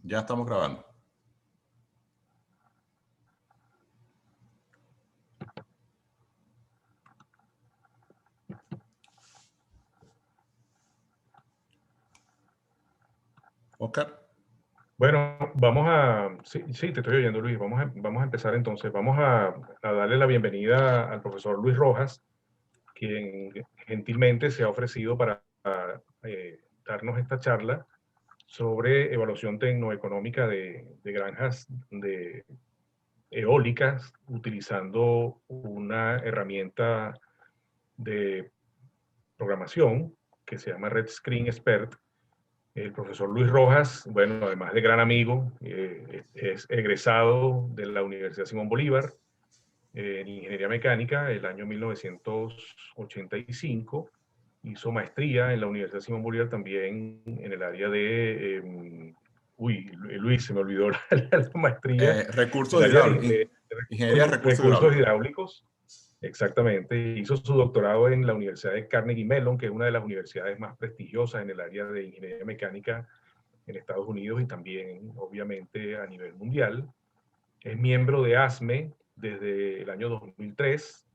Ya estamos grabando. Oscar. Bueno, sí, te estoy oyendo, Luis. Vamos a empezar entonces. Vamos a darle la bienvenida al profesor Luis Rojas, quien gentilmente se ha ofrecido para darnos esta charla sobre evaluación tecnoeconómica de granjas eólicas utilizando una herramienta de programación que se llama Red Screen Expert. El profesor Luis Rojas, bueno, además de gran amigo, es egresado de la Universidad Simón Bolívar en Ingeniería Mecánica el año 1985. Hizo maestría en la Universidad Simón Bolívar también en el área de... Luis, se me olvidó la maestría. En Recursos el área hidráulicos. Ingeniería de recursos recursos hidráulicos. hidráulicos. Exactamente. Hizo su doctorado en la Universidad de Carnegie Mellon, que es una de las universidades más prestigiosas en el área de ingeniería mecánica en Estados Unidos y también, obviamente, a nivel mundial. Es miembro de ASME desde el año 2003.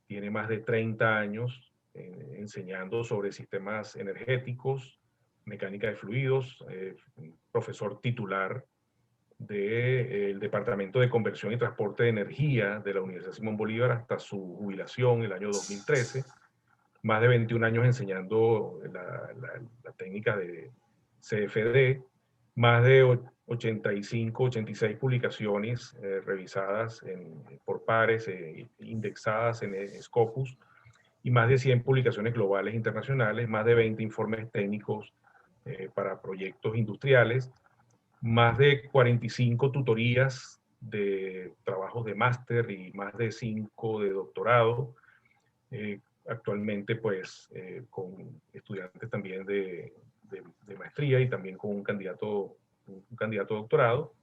Tiene más de 30 años enseñando sobre sistemas energéticos, mecánica de fluidos, profesor titular del Departamento de Conversión y Transporte de Energía de la Universidad Simón Bolívar hasta su jubilación en el año 2013. Más de 21 años enseñando la técnica de CFD, más de 85, 86 publicaciones revisadas por pares, indexadas en Scopus, y más de 100 publicaciones globales internacionales, más de 20 informes técnicos para proyectos industriales, más de 45 tutorías de trabajos de máster y más de 5 de doctorado. Actualmente, pues, con estudiantes también de maestría y también con un candidato a doctorado.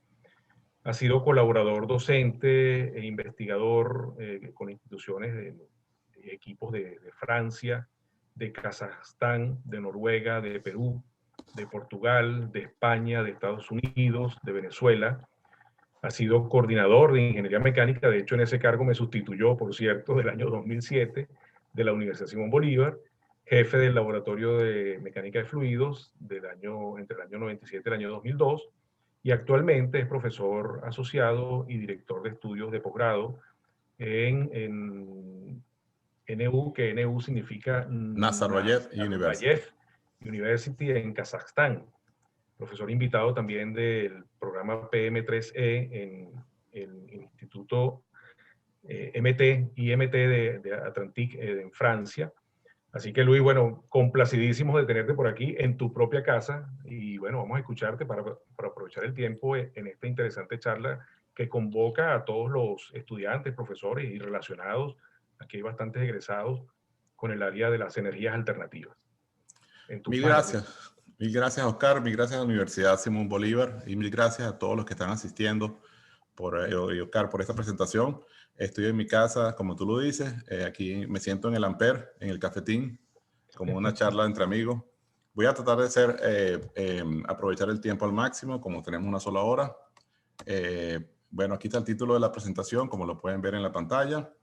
Ha sido colaborador docente e investigador con instituciones de equipos de Francia, de Kazajstán, de Noruega, de Perú, de Portugal, de España, de Estados Unidos, de Venezuela. Ha sido coordinador de ingeniería mecánica, de hecho en ese cargo me sustituyó, por cierto, del año 2007 de la Universidad Simón Bolívar, jefe del laboratorio de mecánica de fluidos entre el año 97 y el año 2002, y actualmente es profesor asociado y director de estudios de posgrado en NU, que NU significa Nazarbayev University. Nazarbayev University en Kazajstán. Profesor invitado también del programa PM3E en el Instituto IMT de Atlantique en Francia. Así que Luis, bueno, complacidísimos de tenerte por aquí en tu propia casa y bueno, vamos a escucharte para aprovechar el tiempo en esta interesante charla que convoca a todos los estudiantes, profesores y relacionados, aquí hay bastantes egresados, con el área de las energías alternativas. En tus Mil manos, Luis. gracias. Mil gracias, Oscar. Mil gracias a la Universidad Simón Bolívar y mil gracias a todos los que están asistiendo y Oscar por esta presentación. Estoy en mi casa, como tú lo dices. Aquí me siento en el Ampere, en el cafetín, como una charla entre amigos. Voy a tratar de aprovechar el tiempo al máximo, como tenemos una sola hora. Bueno, aquí está el título de la presentación, como lo pueden ver en la pantalla.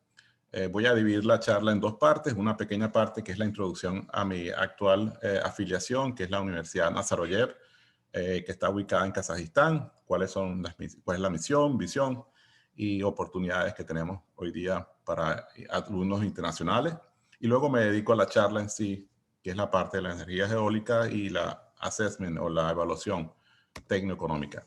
Voy a dividir la charla en dos partes. Una pequeña parte que es la introducción a mi actual afiliación, que es la Universidad Nazarbayev, que está ubicada en Kazajistán. ¿Cuál es la misión, visión y oportunidades que tenemos hoy día para alumnos internacionales? Y luego me dedico a la charla en sí, que es la parte de las energías eólicas y la assessment o la evaluación tecnoeconómica.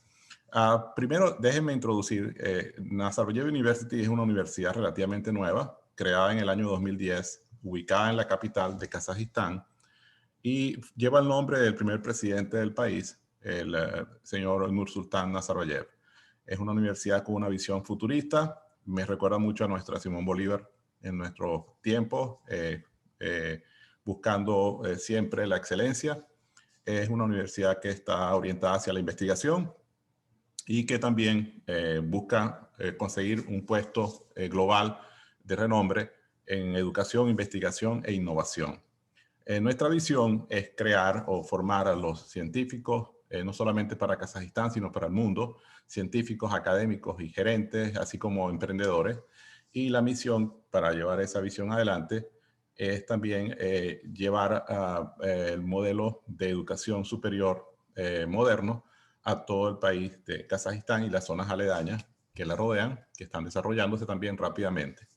Primero, déjenme introducir. Nazarbayev University es una universidad relativamente nueva, creada en el año 2010, ubicada en la capital de Kazajistán, y lleva el nombre del primer presidente del país, el señor Nursultan Nazarbayev. Es una universidad con una visión futurista. Me recuerda mucho a nuestra Simón Bolívar en nuestro tiempo, buscando siempre la excelencia. Es una universidad que está orientada hacia la investigación y que también busca conseguir un puesto global de renombre en educación, investigación e innovación. Nuestra visión es crear o formar a los científicos, no solamente para Kazajistán, sino para el mundo, científicos, académicos y gerentes, así como emprendedores. Y la misión para llevar esa visión adelante es también llevar el modelo de educación superior moderno a todo el país de Kazajistán y las zonas aledañas que la rodean, que están desarrollándose también rápidamente.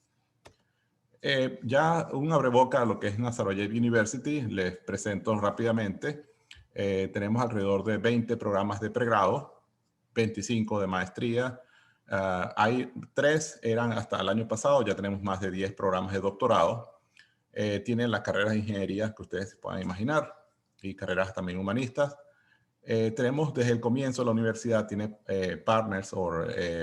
Ya un abreboca a lo que es Nazarbayev University, les presento rápidamente. Tenemos alrededor de 20 programas de pregrado, 25 de maestría. Hay 3, eran hasta el año pasado, ya tenemos más de 10 programas de doctorado. Tienen las carreras de ingeniería que ustedes se puedan imaginar y carreras también humanistas. Tenemos desde el comienzo, la universidad tiene partners o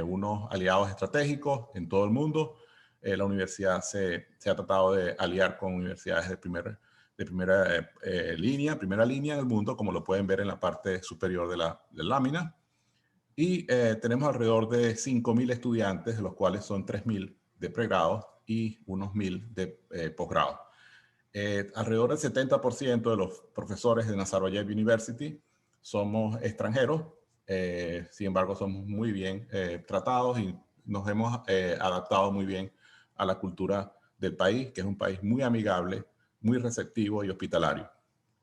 unos aliados estratégicos en todo el mundo. La universidad se ha tratado de aliar con universidades de primera línea en el mundo, como lo pueden ver en la parte superior de la lámina. Y tenemos alrededor de 5.000 estudiantes, de los cuales son 3.000 de pregrado y unos 1.000 de posgrado. Alrededor del 70% de los profesores de Nazarbayev University somos extranjeros, sin embargo somos muy bien tratados y nos hemos adaptado muy bien a la cultura del país, que es un país muy amigable, muy receptivo y hospitalario.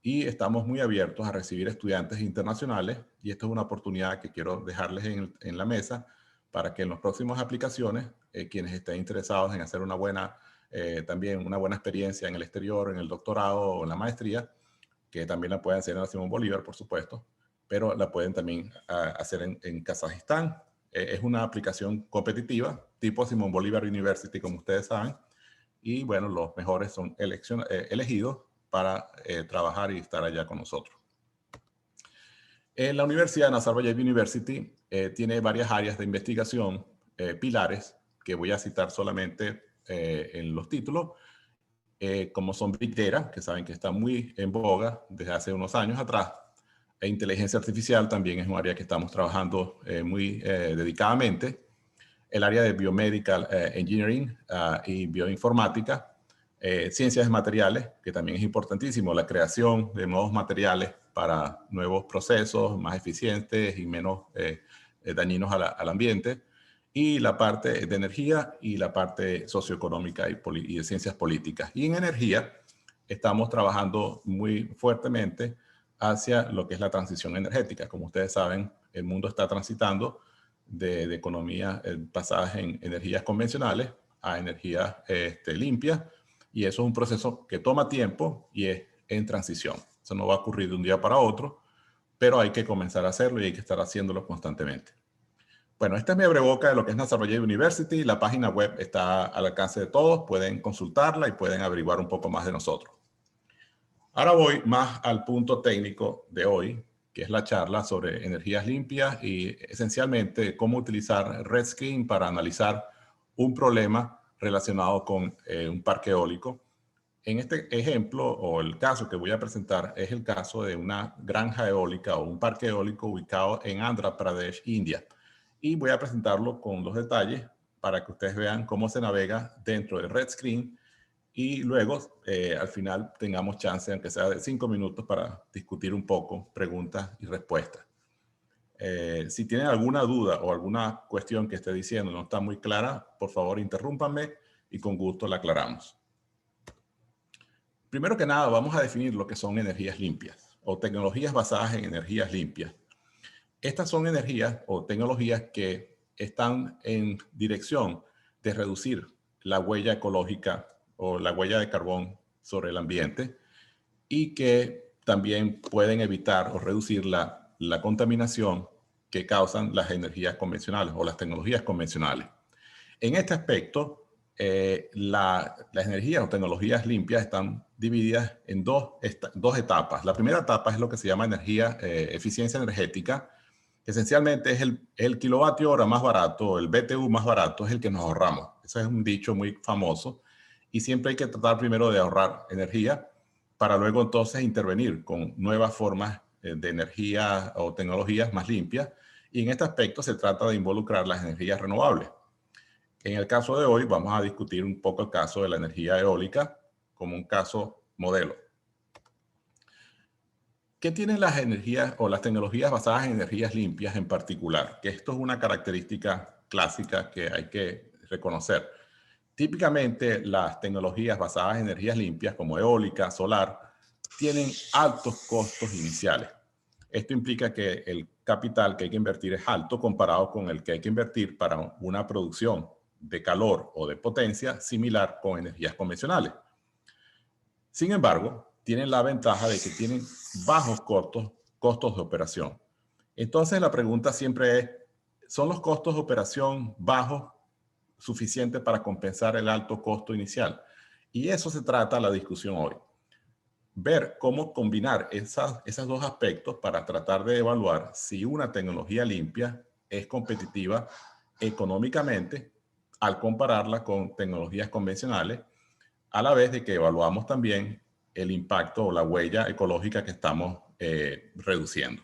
Y estamos muy abiertos a recibir estudiantes internacionales, y esto es una oportunidad que quiero dejarles en la mesa para que en las próximas aplicaciones, quienes estén interesados en hacer también una buena experiencia en el exterior, en el doctorado o en la maestría, que también la pueden hacer en la Simón Bolívar, por supuesto, pero la pueden también hacer en Kazajistán. Es una aplicación competitiva, tipo Simón Bolívar University, como ustedes saben, y bueno, los mejores son elegidos para trabajar y estar allá con nosotros. La Universidad de Nazarbayev University tiene varias áreas de investigación, pilares, que voy a citar solamente en los títulos, como son Big Data, que saben que está muy en boga desde hace unos años atrás, e inteligencia artificial también es un área que estamos trabajando muy dedicadamente, el área de Biomedical Engineering y Bioinformática, ciencias de materiales, que también es importantísimo, la creación de nuevos materiales para nuevos procesos más eficientes y menos dañinos al ambiente, y la parte de energía y la parte socioeconómica y de ciencias políticas. Y en energía estamos trabajando muy fuertemente hacia lo que es la transición energética. Como ustedes saben, el mundo está transitando de economías basadas en energías convencionales a energías limpias, y eso es un proceso que toma tiempo y es en transición. Eso no va a ocurrir de un día para otro, pero hay que comenzar a hacerlo y hay que estar haciéndolo constantemente. Bueno, esta es mi abreboca de lo que es Nazarbayev University. La página web está al alcance de todos, pueden consultarla y pueden averiguar un poco más de nosotros. Ahora voy más al punto técnico de hoy, que es la charla sobre energías limpias y esencialmente cómo utilizar RedScreen para analizar un problema relacionado con un parque eólico. En este ejemplo, o el caso que voy a presentar, es el caso de una granja eólica o un parque eólico ubicado en Andhra Pradesh, India. Y voy a presentarlo con los detalles para que ustedes vean cómo se navega dentro de RedScreen, y luego al final tengamos chance, aunque sea de 5 minutos, para discutir un poco, preguntas y respuestas. Si tienen alguna duda o alguna cuestión que esté diciendo no está muy clara, por favor interrúmpanme y con gusto la aclaramos. Primero que nada, vamos a definir lo que son energías limpias o tecnologías basadas en energías limpias. Estas son energías o tecnologías que están en dirección de reducir la huella ecológica o la huella de carbón sobre el ambiente, y que también pueden evitar o reducir la contaminación que causan las energías convencionales o las tecnologías convencionales. En este aspecto, las energías o tecnologías limpias están divididas en dos etapas. La primera etapa es lo que se llama eficiencia energética. Esencialmente es el kilovatio hora más barato, el BTU más barato, es el que nos ahorramos. Eso es un dicho muy famoso, y siempre hay que tratar primero de ahorrar energía para luego entonces intervenir con nuevas formas de energía o tecnologías más limpias. Y en este aspecto se trata de involucrar las energías renovables. En el caso de hoy vamos a discutir un poco el caso de la energía eólica como un caso modelo. ¿Qué tienen las energías o las tecnologías basadas en energías limpias en particular? Que esto es una característica clásica que hay que reconocer. Típicamente las tecnologías basadas en energías limpias como eólica, solar, tienen altos costos iniciales. Esto implica que el capital que hay que invertir es alto comparado con el que hay que invertir para una producción de calor o de potencia similar con energías convencionales. Sin embargo, tienen la ventaja de que tienen bajos costos de operación. Entonces la pregunta siempre es, ¿son los costos de operación bajos suficientes para compensar el alto costo inicial? Y eso se trata la discusión hoy. Ver cómo combinar esos dos aspectos para tratar de evaluar si una tecnología limpia es competitiva económicamente al compararla con tecnologías convencionales, a la vez de que evaluamos también el impacto o la huella ecológica que estamos reduciendo.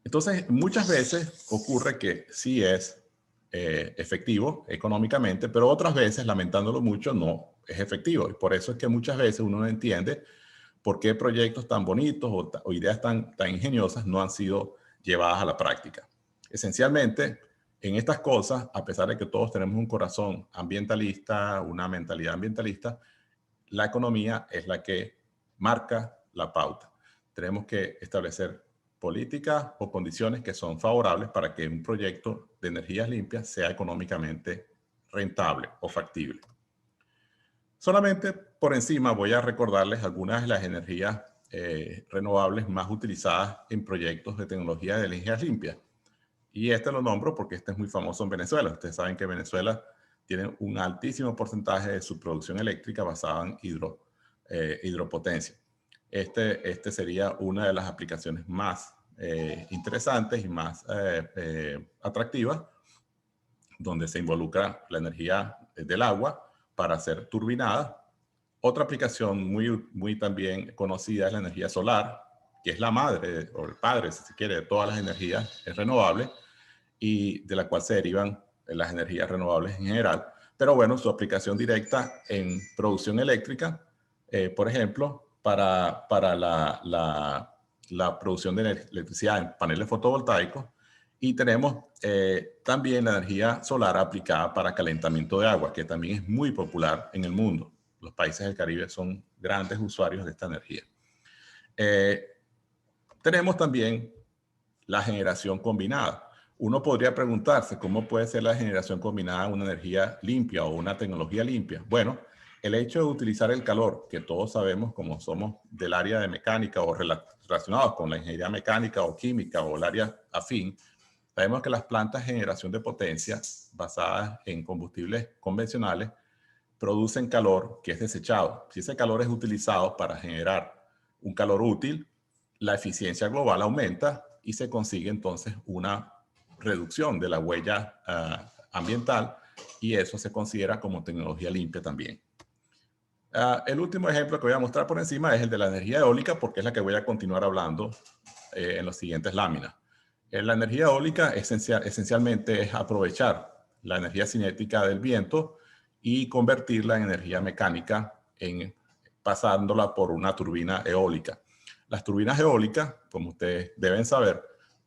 Entonces, muchas veces ocurre que sí es efectivo económicamente, pero otras veces, lamentándolo mucho, no es efectivo. Y por eso es que muchas veces uno no entiende por qué proyectos tan bonitos o ideas tan ingeniosas no han sido llevadas a la práctica. Esencialmente, en estas cosas, a pesar de que todos tenemos un corazón ambientalista, una mentalidad ambientalista, la economía es la que marca la pauta. Tenemos que establecer políticas o condiciones que son favorables para que un proyecto de energías limpias sea económicamente rentable o factible. Solamente por encima voy a recordarles algunas de las energías renovables más utilizadas en proyectos de tecnología de energías limpias. Y este lo nombro porque este es muy famoso en Venezuela. Ustedes saben que Venezuela tiene un altísimo porcentaje de su producción eléctrica basada en hidropotencia. Este sería una de las aplicaciones más interesantes y más atractivas, donde se involucra la energía del agua para ser turbinada. Otra aplicación muy también conocida es la energía solar, que es la madre o el padre, si se quiere, de todas las energías renovables y de la cual se derivan las energías renovables en general. Pero bueno, su aplicación directa en producción eléctrica, por ejemplo, para la producción de electricidad en paneles fotovoltaicos. Y tenemos también la energía solar aplicada para calentamiento de agua, que también es muy popular en el mundo. Los países del Caribe son grandes usuarios de esta energía. Tenemos también la generación combinada. Uno podría preguntarse cómo puede ser la generación combinada una energía limpia o una tecnología limpia. Bueno, el hecho de utilizar el calor, que todos sabemos como somos del área de mecánica o relacionados con la ingeniería mecánica o química o el área afín, sabemos que las plantas de generación de potencia basadas en combustibles convencionales producen calor que es desechado. Si ese calor es utilizado para generar un calor útil, la eficiencia global aumenta y se consigue entonces una reducción de la huella ambiental y eso se considera como tecnología limpia también. El último ejemplo que voy a mostrar por encima es el de la energía eólica porque es la que voy a continuar hablando en las siguientes láminas. La energía eólica esencialmente es aprovechar la energía cinética del viento y convertirla en energía mecánica pasándola por una turbina eólica. Las turbinas eólicas, como ustedes deben saber,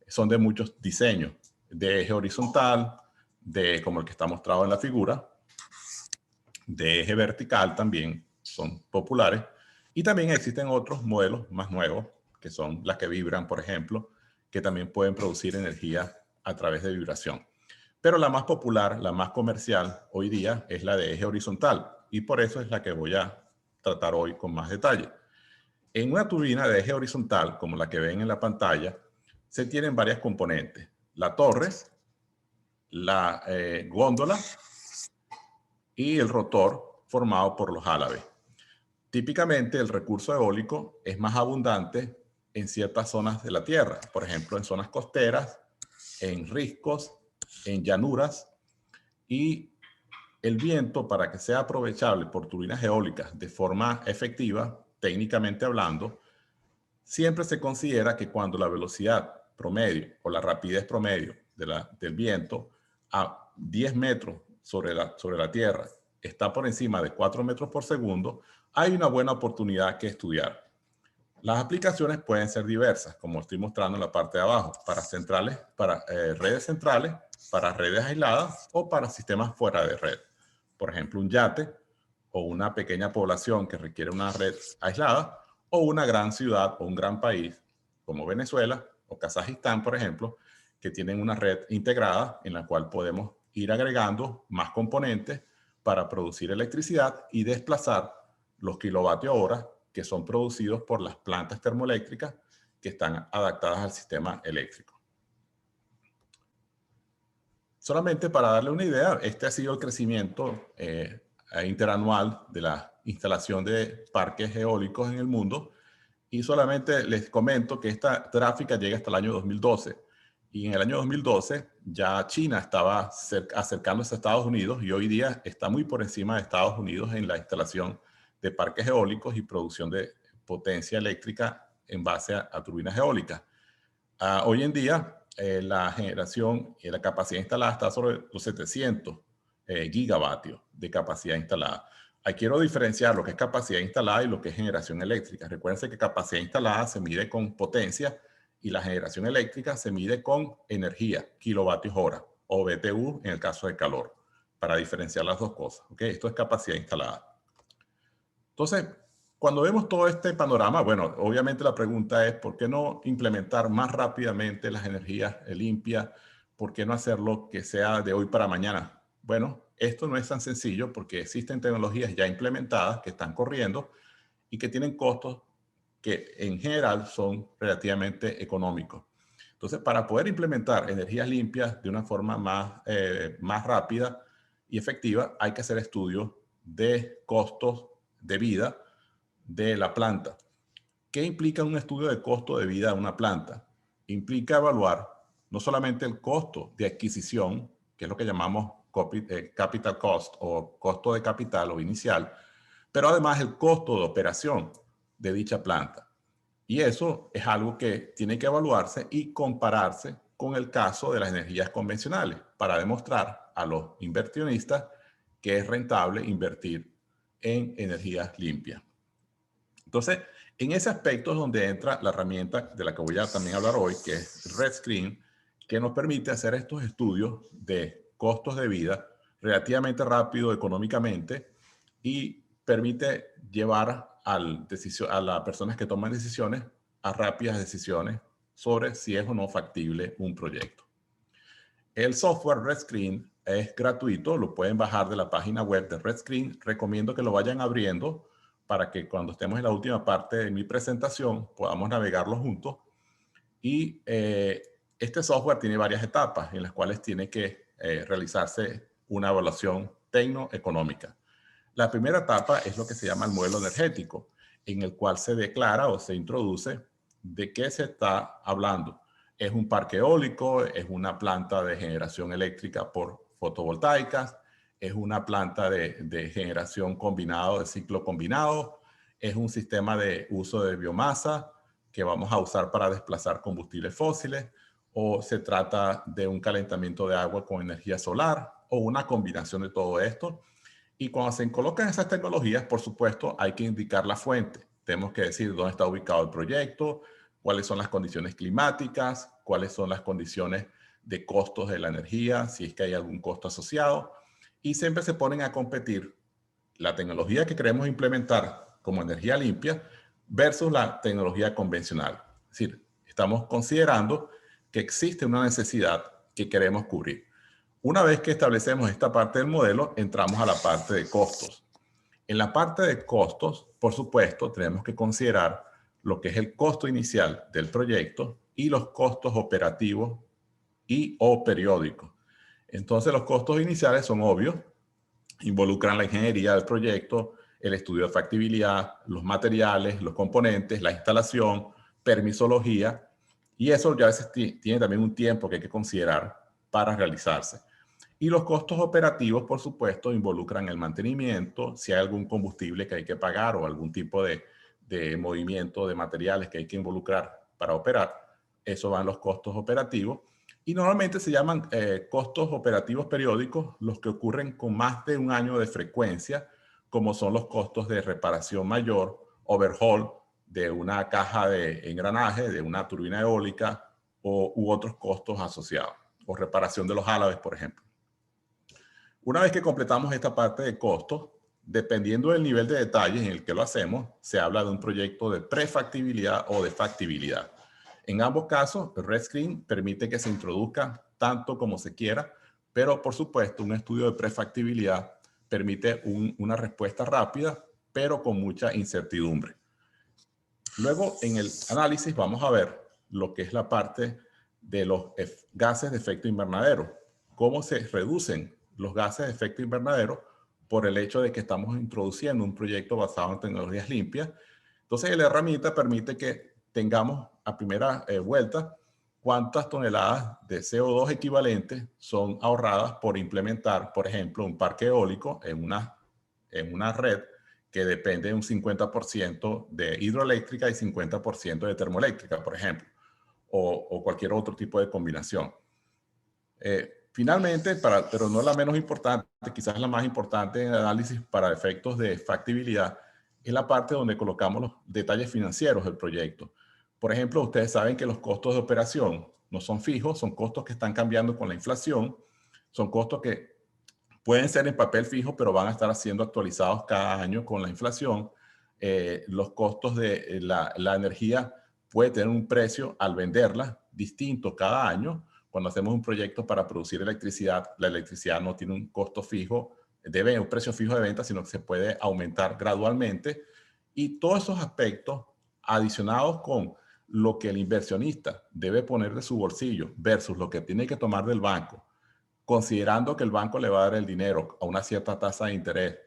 son de muchos diseños, de eje horizontal, como el que está mostrado en la figura, de eje vertical también son populares, y también existen otros modelos más nuevos, que son las que vibran, por ejemplo, que también pueden producir energía a través de vibración. Pero la más popular, la más comercial hoy día es la de eje horizontal, y por eso es la que voy a tratar hoy con más detalle. En una turbina de eje horizontal, como la que ven en la pantalla, se tienen varias componentes. La torre, la góndola y el rotor formado por los álabes. Típicamente el recurso eólico es más abundante en ciertas zonas de la Tierra, por ejemplo en zonas costeras, en riscos, en llanuras, y el viento, para que sea aprovechable por turbinas eólicas de forma efectiva, técnicamente hablando, siempre se considera que cuando la velocidad promedio o la rapidez promedio del viento a 10 metros sobre la Tierra está por encima de 4 metros por segundo, hay una buena oportunidad que estudiar. Las aplicaciones pueden ser diversas, como estoy mostrando en la parte de abajo, para centrales, para redes centrales, para redes aisladas o para sistemas fuera de red. Por ejemplo, un yate o una pequeña población que requiere una red aislada, o una gran ciudad o un gran país como Venezuela o Kazajistán, por ejemplo, que tienen una red integrada en la cual podemos ir agregando más componentes para producir electricidad y desplazar los kilovatios hora que son producidos por las plantas termoeléctricas que están adaptadas al sistema eléctrico. Solamente para darle una idea, este ha sido el crecimiento interanual de la instalación de parques eólicos en el mundo, y solamente les comento que esta gráfica llega hasta el año 2012, y en el año 2012 ya China estaba acercándose a Estados Unidos y hoy día está muy por encima de Estados Unidos en la instalación de parques eólicos y producción de potencia eléctrica en base a turbinas eólicas. Hoy en día la generación y la capacidad instalada está sobre los 700 gigavatios de capacidad instalada. Ahí quiero diferenciar lo que es capacidad instalada y lo que es generación eléctrica. Recuerden que capacidad instalada se mide con potencia y la generación eléctrica se mide con energía, kilovatios hora, o BTU en el caso de calor, para diferenciar las dos cosas. ¿Okay? Esto es capacidad instalada. Entonces, cuando vemos todo este panorama, bueno, obviamente la pregunta es, ¿por qué no implementar más rápidamente las energías limpias? ¿Por qué no hacerlo que sea de hoy para mañana? Bueno, esto no es tan sencillo porque existen tecnologías ya implementadas que están corriendo y que tienen costos que en general son relativamente económicos. Entonces, para poder implementar energías limpias de una forma más rápida y efectiva, hay que hacer estudios de costos de vida de la planta. ¿Qué implica un estudio de costo de vida de una planta? Implica evaluar no solamente el costo de adquisición, que es lo que llamamos capital cost o costo de capital o inicial, pero además el costo de operación de dicha planta. Y eso es algo que tiene que evaluarse y compararse con el caso de las energías convencionales para demostrar a los inversionistas que es rentable invertir en energías limpias. Entonces, en ese aspecto es donde entra la herramienta de la que voy a también hablar hoy, que es RedScreen, que nos permite hacer estos estudios de costos de vida relativamente rápido económicamente y permite llevar a las personas que toman decisiones a rápidas decisiones sobre si es o no factible un proyecto. El software RedScreen es gratuito, lo pueden bajar de la página web de RedScreen. Recomiendo que lo vayan abriendo para que cuando estemos en la última parte de mi presentación podamos navegarlo juntos. Y este software tiene varias etapas en las cuales tiene que realizarse una evaluación tecnoeconómica. La primera etapa es lo que se llama el modelo energético, en el cual se declara o se introduce de qué se está hablando. ¿Es un parque eólico? ¿Es una planta de generación eléctrica por fotovoltaicas? ¿Es una planta de generación combinado, de ciclo combinado? ¿Es un sistema de uso de biomasa que vamos a usar para desplazar combustibles fósiles? ¿O se trata de un calentamiento de agua con energía solar? ¿O una combinación de todo esto? Y cuando se colocan esas tecnologías, por supuesto, hay que indicar la fuente. Tenemos que decir dónde está ubicado el proyecto, cuáles son las condiciones climáticas, cuáles son las condiciones de costos de la energía, si es que hay algún costo asociado. Y siempre se ponen a competir la tecnología que queremos implementar como energía limpia versus la tecnología convencional. Es decir, estamos considerando que existe una necesidad que queremos cubrir. Una vez que establecemos esta parte del modelo, entramos a la parte de costos. En la parte de costos, por supuesto, tenemos que considerar lo que es el costo inicial del proyecto y los costos operativos y o periódicos. Entonces, los costos iniciales son obvios, involucran la ingeniería del proyecto, el estudio de factibilidad, los materiales, los componentes, la instalación, permisología, y eso ya a veces tiene también un tiempo que hay que considerar para realizarse. Y los costos operativos, por supuesto, involucran el mantenimiento, si hay algún combustible que hay que pagar o algún tipo de movimiento de materiales que hay que involucrar para operar. Eso van los costos operativos. Y normalmente se llaman costos operativos periódicos los que ocurren con más de un año de frecuencia, como son los costos de reparación mayor, overhaul de una caja de engranaje, de una turbina eólica u otros costos asociados, o reparación de los álabes, por ejemplo. Una vez que completamos esta parte de costos, dependiendo del nivel de detalle en el que lo hacemos, se habla de un proyecto de prefactibilidad o de factibilidad. En ambos casos, el Red Screen permite que se introduzca tanto como se quiera, pero por supuesto un estudio de prefactibilidad permite una respuesta rápida, pero con mucha incertidumbre. Luego, en el análisis vamos a ver lo que es la parte de los gases de efecto invernadero, cómo se reducen los gases de efecto invernadero por el hecho de que estamos introduciendo un proyecto basado en tecnologías limpias. Entonces, la herramienta permite que tengamos a primera vuelta cuántas toneladas de CO2 equivalentes son ahorradas por implementar, por ejemplo, un parque eólico en una red que depende de un 50% de hidroeléctrica y 50% de termoeléctrica, por ejemplo, o cualquier otro tipo de combinación. Finalmente, pero no la menos importante, quizás la más importante en el análisis para efectos de factibilidad, es la parte donde colocamos los detalles financieros del proyecto. Por ejemplo, ustedes saben que los costos de operación no son fijos, son costos que están cambiando con la inflación, son costos que pueden ser en papel fijo, pero van a estar siendo actualizados cada año con la inflación. Los costos de la energía puede tener un precio al venderla distinto cada año. Cuando hacemos un proyecto para producir electricidad, la electricidad no tiene un costo fijo, un precio fijo de venta, sino que se puede aumentar gradualmente. Y todos esos aspectos adicionados con lo que el inversionista debe poner de su bolsillo versus lo que tiene que tomar del banco, considerando que el banco le va a dar el dinero a una cierta tasa de interés,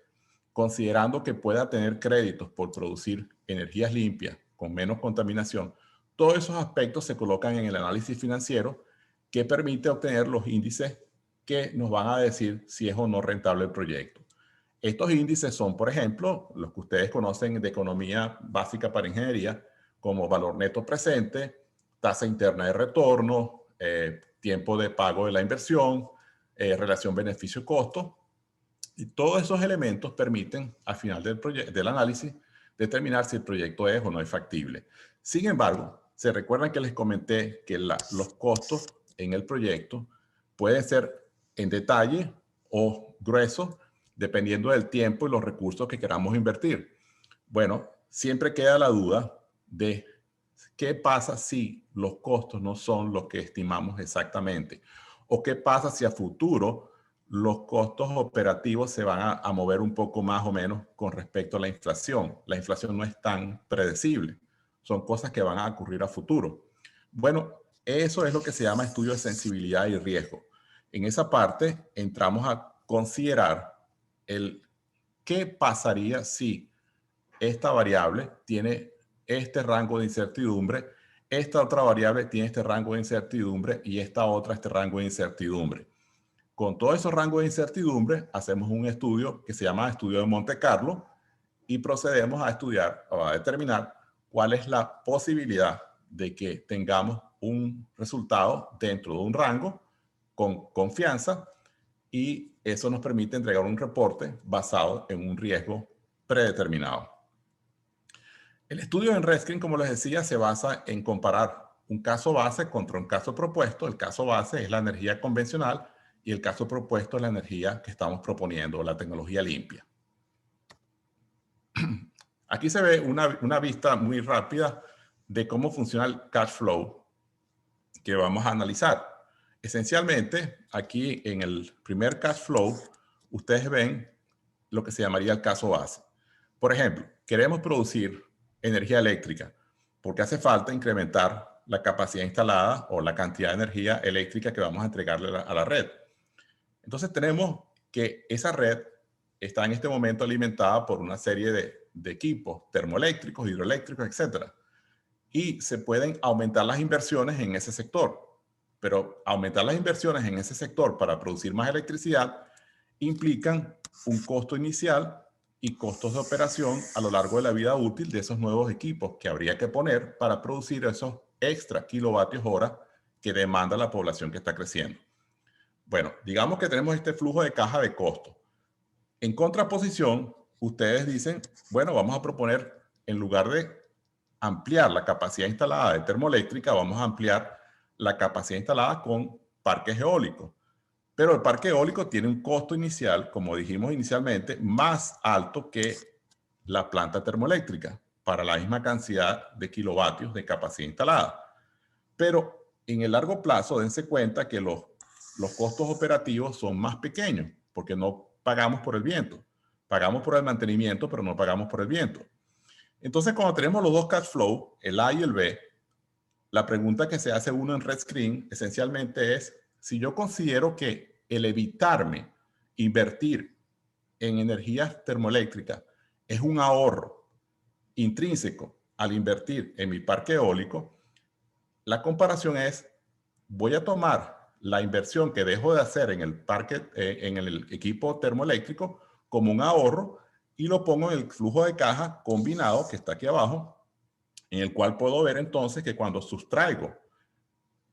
considerando que pueda tener créditos por producir energías limpias con menos contaminación, todos esos aspectos se colocan en el análisis financiero que permite obtener los índices que nos van a decir si es o no rentable el proyecto. Estos índices son, por ejemplo, los que ustedes conocen de economía básica para ingeniería, como valor neto presente, tasa interna de retorno, tiempo de pago de la inversión, relación beneficio-costo. Y todos esos elementos permiten, al final del análisis, determinar si el proyecto es o no es factible. Sin embargo, se recuerdan que les comenté que los costos en el proyecto pueden ser en detalle o gruesos, dependiendo del tiempo y los recursos que queramos invertir. Bueno, siempre queda la duda de qué pasa si los costos no son los que estimamos exactamente, o qué pasa si a futuro los costos operativos se van a mover un poco más o menos con respecto a la inflación. La inflación no es tan predecible, son cosas que van a ocurrir a futuro. Bueno, eso es lo que se llama estudio de sensibilidad y riesgo. En esa parte entramos a considerar qué pasaría si esta variable tiene este rango de incertidumbre, esta otra variable tiene este rango de incertidumbre y esta otra este rango de incertidumbre. Con todos esos rangos de incertidumbre hacemos un estudio que se llama estudio de Monte Carlo y procedemos a estudiar o a determinar cuál es la posibilidad de que tengamos un resultado dentro de un rango con confianza, y eso nos permite entregar un reporte basado en un riesgo predeterminado. El estudio en Red Screen, como les decía, se basa en comparar un caso base contra un caso propuesto. El caso base es la energía convencional y el caso propuesto es la energía que estamos proponiendo, la tecnología limpia. Aquí se ve una vista muy rápida de cómo funciona el cash flow que vamos a analizar. Esencialmente, aquí en el primer cash flow, ustedes ven lo que se llamaría el caso base. Por ejemplo, queremos producir energía eléctrica porque hace falta incrementar la capacidad instalada o la cantidad de energía eléctrica que vamos a entregarle a la red. Entonces tenemos que esa red está en este momento alimentada por una serie de equipos termoeléctricos, hidroeléctricos, etc. Y se pueden aumentar las inversiones en ese sector. Pero aumentar las inversiones en ese sector para producir más electricidad implican un costo inicial y costos de operación a lo largo de la vida útil de esos nuevos equipos que habría que poner para producir esos extra kilovatios hora que demanda la población que está creciendo. Bueno, digamos que tenemos este flujo de caja de costo. En contraposición, ustedes dicen, bueno, vamos a proponer, en lugar de ampliar la capacidad instalada de termoeléctrica, vamos a ampliar la capacidad instalada con parques eólicos. Pero el parque eólico tiene un costo inicial, como dijimos inicialmente, más alto que la planta termoeléctrica para la misma cantidad de kilovatios de capacidad instalada. Pero en el largo plazo, dense cuenta que los costos operativos son más pequeños porque no pagamos por el viento. Pagamos por el mantenimiento, pero no pagamos por el viento. Entonces, cuando tenemos los dos cash flow, el A y el B, la pregunta que se hace uno en Red Screen esencialmente es, si yo considero que el evitarme invertir en energías termoeléctricas es un ahorro intrínseco al invertir en mi parque eólico, la comparación es, voy a tomar la inversión que dejo de hacer en el parque, en el equipo termoeléctrico como un ahorro y lo pongo en el flujo de caja combinado que está aquí abajo, en el cual puedo ver entonces que cuando sustraigo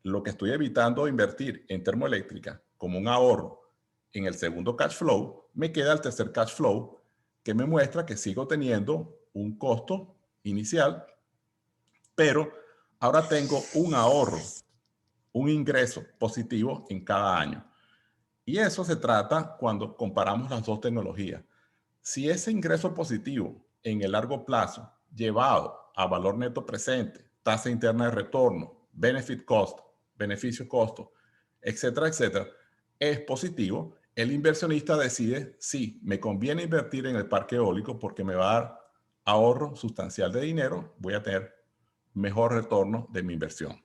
lo que estoy evitando invertir en termoeléctrica como un ahorro en el segundo cash flow, me queda el tercer cash flow que me muestra que sigo teniendo un costo inicial, pero ahora tengo un ahorro, un ingreso positivo en cada año. Y eso se trata cuando comparamos las dos tecnologías. Si ese ingreso positivo en el largo plazo, llevado a valor neto presente, tasa interna de retorno, benefit cost, beneficio-costo, etcétera, etcétera, es positivo, el inversionista decide si me conviene invertir en el parque eólico porque me va a dar ahorro sustancial de dinero, voy a tener mejor retorno de mi inversión.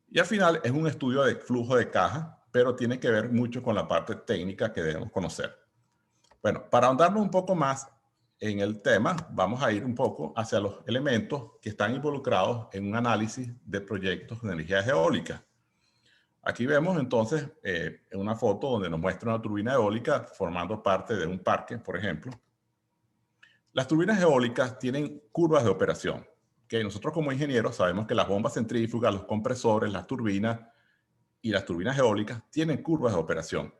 Y al final es un estudio de flujo de caja, pero tiene que ver mucho con la parte técnica que debemos conocer. Bueno, para ahondarnos un poco más en el tema, vamos a ir un poco hacia los elementos que están involucrados en un análisis de proyectos de energía eólica. Aquí vemos entonces una foto donde nos muestra una turbina eólica formando parte de un parque, por ejemplo. Las turbinas eólicas tienen curvas de operación, que nosotros como ingenieros sabemos que las bombas centrífugas, los compresores, las turbinas y las turbinas eólicas tienen curvas de operación.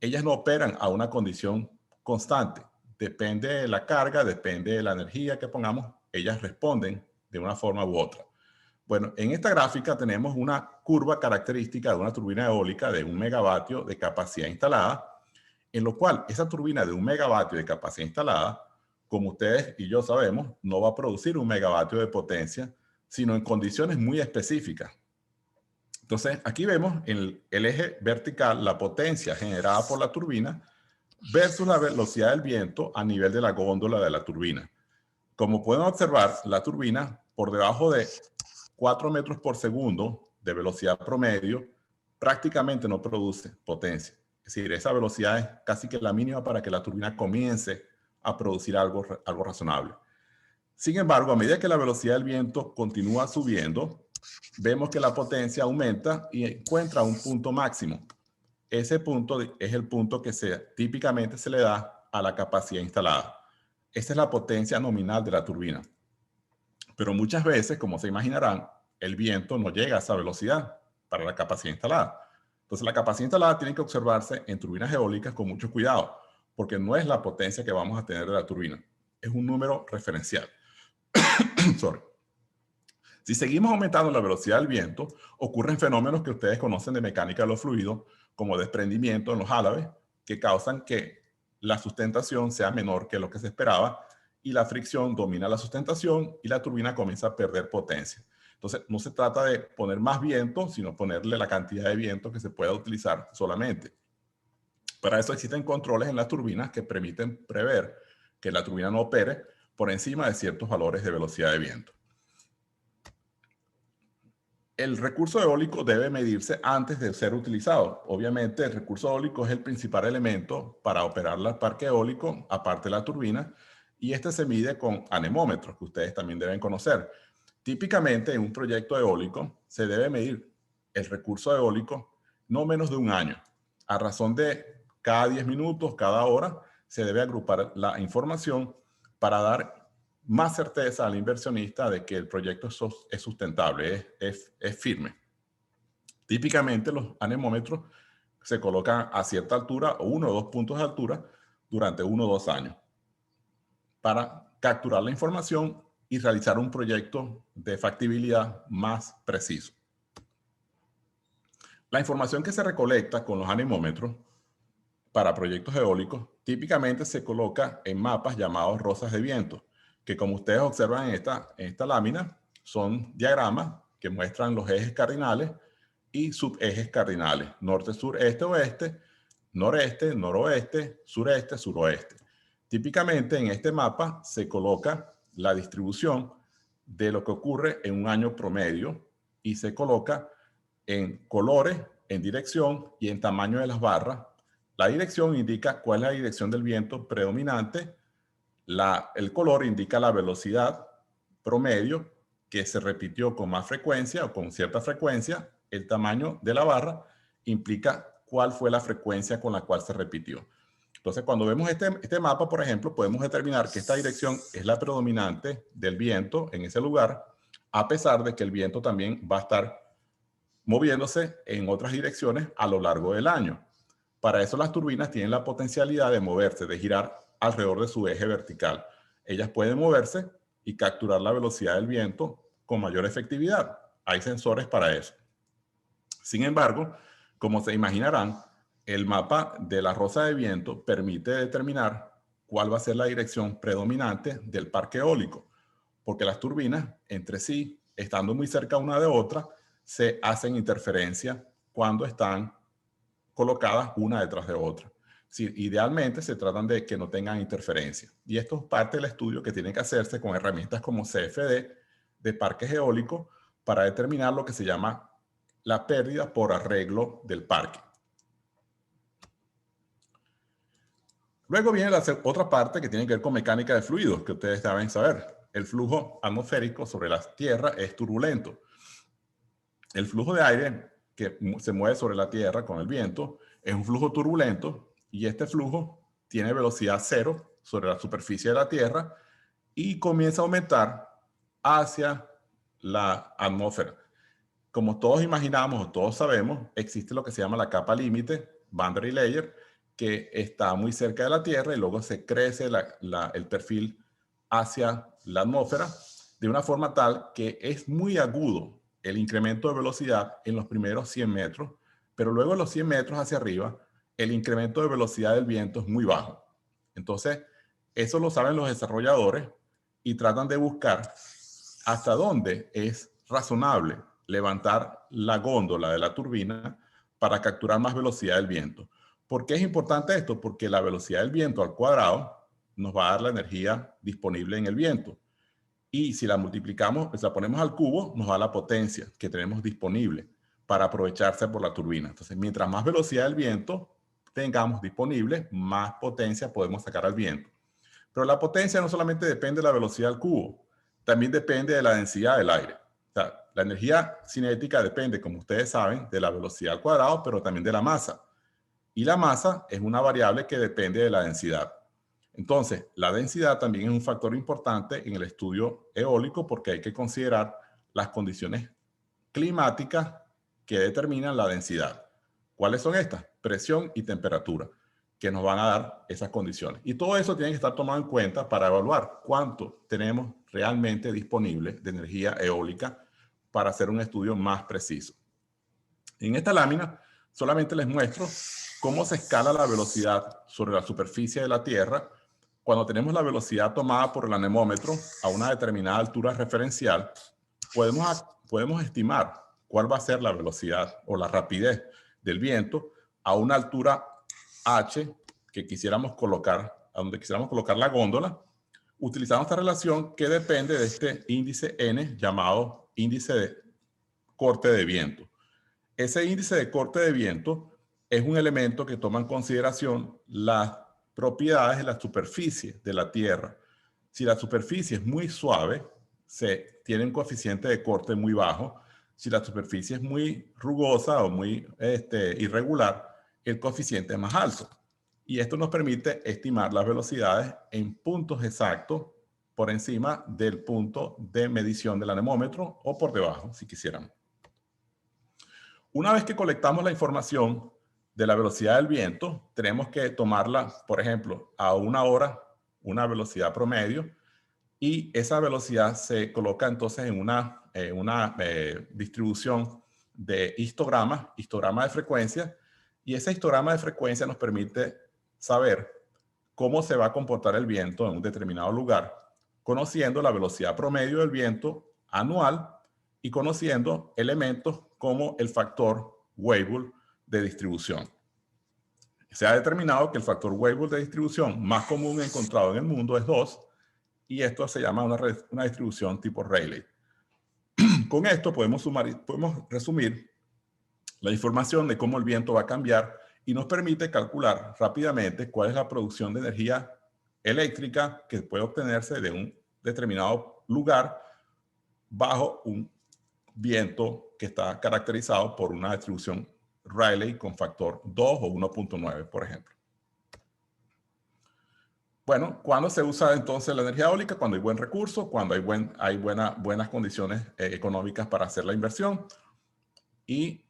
Ellas no operan a una condición constante. Depende de la carga, depende de la energía que pongamos, ellas responden de una forma u otra. Bueno, en esta gráfica tenemos una curva característica de una turbina eólica de 1 megavatio de capacidad instalada, en lo cual esa turbina de 1 megavatio de capacidad instalada, como ustedes y yo sabemos, no va a producir 1 megavatio de potencia, sino en condiciones muy específicas. Entonces, aquí vemos en el eje vertical la potencia generada por la turbina versus la velocidad del viento a nivel de la góndola de la turbina. Como pueden observar, la turbina por debajo de 4 metros por segundo de velocidad promedio prácticamente no produce potencia. Es decir, esa velocidad es casi que la mínima para que la turbina comience a producir algo razonable. Sin embargo, a medida que la velocidad del viento continúa subiendo, vemos que la potencia aumenta y encuentra un punto máximo. Ese punto es el punto que típicamente se le da a la capacidad instalada. Esa es la potencia nominal de la turbina. Pero muchas veces, como se imaginarán, el viento no llega a esa velocidad para la capacidad instalada. Entonces, la capacidad instalada tiene que observarse en turbinas eólicas con mucho cuidado, porque no es la potencia que vamos a tener de la turbina. Es un número referencial. Sorry. Si seguimos aumentando la velocidad del viento, ocurren fenómenos que ustedes conocen de mecánica de los fluidos, como desprendimiento en los álabes, que causan que la sustentación sea menor que lo que se esperaba y la fricción domina la sustentación y la turbina comienza a perder potencia. Entonces, no se trata de poner más viento, sino ponerle la cantidad de viento que se pueda utilizar solamente. Para eso existen controles en las turbinas que permiten prever que la turbina no opere por encima de ciertos valores de velocidad de viento. El recurso eólico debe medirse antes de ser utilizado. Obviamente, el recurso eólico es el principal elemento para operar el parque eólico, aparte de la turbina, y este se mide con anemómetros, que ustedes también deben conocer. Típicamente, en un proyecto eólico, se debe medir el recurso eólico no menos de un año. A razón de cada 10 minutos, cada hora, se debe agrupar la información para dar más certeza al inversionista de que el proyecto es sustentable, es firme. Típicamente los anemómetros se colocan a cierta altura o 1 o 2 puntos de altura durante 1 o 2 años para capturar la información y realizar un proyecto de factibilidad más preciso. La información que se recolecta con los anemómetros para proyectos eólicos típicamente se coloca en mapas llamados rosas de viento, que como ustedes observan en esta lámina, son diagramas que muestran los ejes cardinales y subejes cardinales, norte, sur, este, oeste, noreste, noroeste, sureste, suroeste. Típicamente en este mapa se coloca la distribución de lo que ocurre en un año promedio y se coloca en colores, en dirección y en tamaño de las barras. La dirección indica cuál es la dirección del viento predominante, el color indica la velocidad promedio que se repitió con más frecuencia o con cierta frecuencia, el tamaño de la barra implica cuál fue la frecuencia con la cual se repitió. Entonces, cuando vemos este mapa, por ejemplo, podemos determinar que esta dirección es la predominante del viento en ese lugar, a pesar de que el viento también va a estar moviéndose en otras direcciones a lo largo del año. Para eso las turbinas tienen la potencialidad de moverse, de girar alrededor de su eje vertical. Ellas pueden moverse y capturar la velocidad del viento con mayor efectividad. Hay sensores para eso. Sin embargo, como se imaginarán, el mapa de la rosa de viento permite determinar cuál va a ser la dirección predominante del parque eólico, porque las turbinas entre sí, estando muy cerca una de otra, se hacen interferencia cuando están colocadas una detrás de otra. Sí, idealmente se tratan de que no tengan interferencia. Y esto es parte del estudio que tiene que hacerse con herramientas como CFD de parques eólicos para determinar lo que se llama la pérdida por arreglo del parque. Luego viene la otra parte que tiene que ver con mecánica de fluidos, que ustedes deben saber. El flujo atmosférico sobre la Tierra es turbulento. El flujo de aire que se mueve sobre la Tierra con el viento es un flujo turbulento y este flujo tiene velocidad cero sobre la superficie de la Tierra y comienza a aumentar hacia la atmósfera. Como todos imaginamos o todos sabemos, existe lo que se llama la capa límite, boundary layer, que está muy cerca de la Tierra y luego se crece el perfil hacia la atmósfera de una forma tal que es muy agudo el incremento de velocidad en los primeros 100 metros, pero luego en los 100 metros hacia arriba, el incremento de velocidad del viento es muy bajo. Entonces, eso lo saben los desarrolladores y tratan de buscar hasta dónde es razonable levantar la góndola de la turbina para capturar más velocidad del viento. ¿Por qué es importante esto? Porque la velocidad del viento al cuadrado nos va a dar la energía disponible en el viento. Y si la multiplicamos, pues la ponemos al cubo, nos da la potencia que tenemos disponible para aprovecharse por la turbina. Entonces, mientras más velocidad del viento tengamos disponible, más potencia podemos sacar al viento. Pero la potencia no solamente depende de la velocidad al cubo, también depende de la densidad del aire. O sea, la energía cinética depende, como ustedes saben, de la velocidad al cuadrado, pero también de la masa. Y la masa es una variable que depende de la densidad. Entonces, la densidad también es un factor importante en el estudio eólico porque hay que considerar las condiciones climáticas que determinan la densidad. ¿Cuáles son estas? Presión y temperatura, que nos van a dar esas condiciones. Y todo eso tiene que estar tomado en cuenta para evaluar cuánto tenemos realmente disponible de energía eólica para hacer un estudio más preciso. En esta lámina solamente les muestro cómo se escala la velocidad sobre la superficie de la Tierra cuando tenemos la velocidad tomada por el anemómetro a una determinada altura referencial. Podemos estimar cuál va a ser la velocidad o la rapidez del viento a una altura h que quisiéramos colocar, a donde quisiéramos colocar la góndola, utilizando esta relación que depende de este índice n llamado índice de corte de viento. Ese índice de corte de viento es un elemento que toma en consideración las propiedades de la superficie de la Tierra. Si la superficie es muy suave, se tiene un coeficiente de corte muy bajo. Si la superficie es muy rugosa o muy irregular, el coeficiente es más alto. Y esto nos permite estimar las velocidades en puntos exactos por encima del punto de medición del anemómetro o por debajo, si quisiéramos. Una vez que colectamos la información de la velocidad del viento, tenemos que tomarla, por ejemplo, a una hora, una velocidad promedio, y esa velocidad se coloca entonces en una distribución de histograma de frecuencia, y ese histograma de frecuencia nos permite saber cómo se va a comportar el viento en un determinado lugar, conociendo la velocidad promedio del viento anual y conociendo elementos como el factor Weibull de distribución. Se ha determinado que el factor Weibull de distribución más común encontrado en el mundo es 2, y esto se llama una distribución tipo Rayleigh. Con esto podemos resumir la información de cómo el viento va a cambiar y nos permite calcular rápidamente cuál es la producción de energía eléctrica que puede obtenerse de un determinado lugar bajo un viento que está caracterizado por una distribución Rayleigh con factor 2 o 1.9, por ejemplo. Bueno, ¿cuándo se usa entonces la energía eólica? Cuando hay buen recurso, cuando hay buenas condiciones económicas para hacer la inversión. Y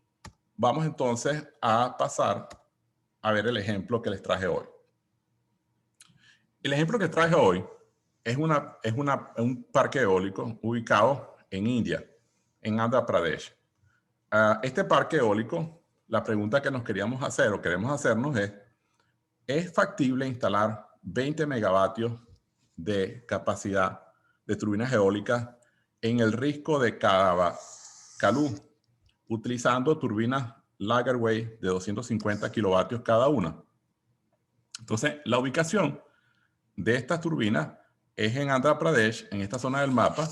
vamos entonces a pasar a ver el ejemplo que les traje hoy. El ejemplo que traje hoy es un parque eólico ubicado en India, en Andhra Pradesh. Este parque eólico, la pregunta que nos queríamos hacer o queremos hacernos ¿es factible instalar 20 megavatios de capacidad de turbinas eólicas en el risco de Calú, utilizando turbinas Lagerwey de 250 kilovatios cada una? Entonces, la ubicación de estas turbinas es en Andhra Pradesh, en esta zona del mapa.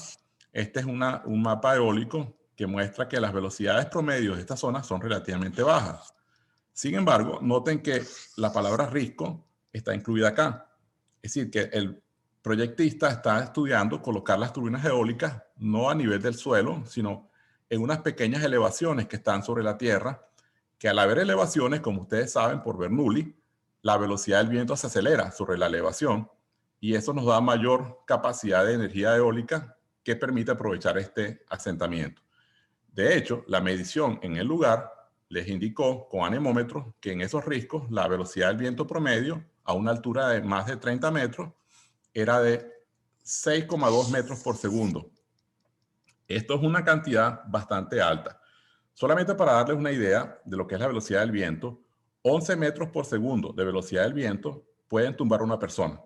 Este es un mapa eólico que muestra que las velocidades promedios de esta zona son relativamente bajas. Sin embargo, noten que la palabra risco está incluida acá. Es decir, que el proyectista está estudiando colocar las turbinas eólicas no a nivel del suelo, sino en unas pequeñas elevaciones que están sobre la tierra, que al haber elevaciones, como ustedes saben por Bernoulli, la velocidad del viento se acelera sobre la elevación, y eso nos da mayor capacidad de energía eólica que permite aprovechar este asentamiento. De hecho, la medición en el lugar les indicó con anemómetros que en esos riscos la velocidad del viento promedio a una altura de más de 30 metros era de 6,2 metros por segundo. Esto es una cantidad bastante alta. Solamente para darles una idea de lo que es la velocidad del viento, 11 metros por segundo de velocidad del viento pueden tumbar a una persona.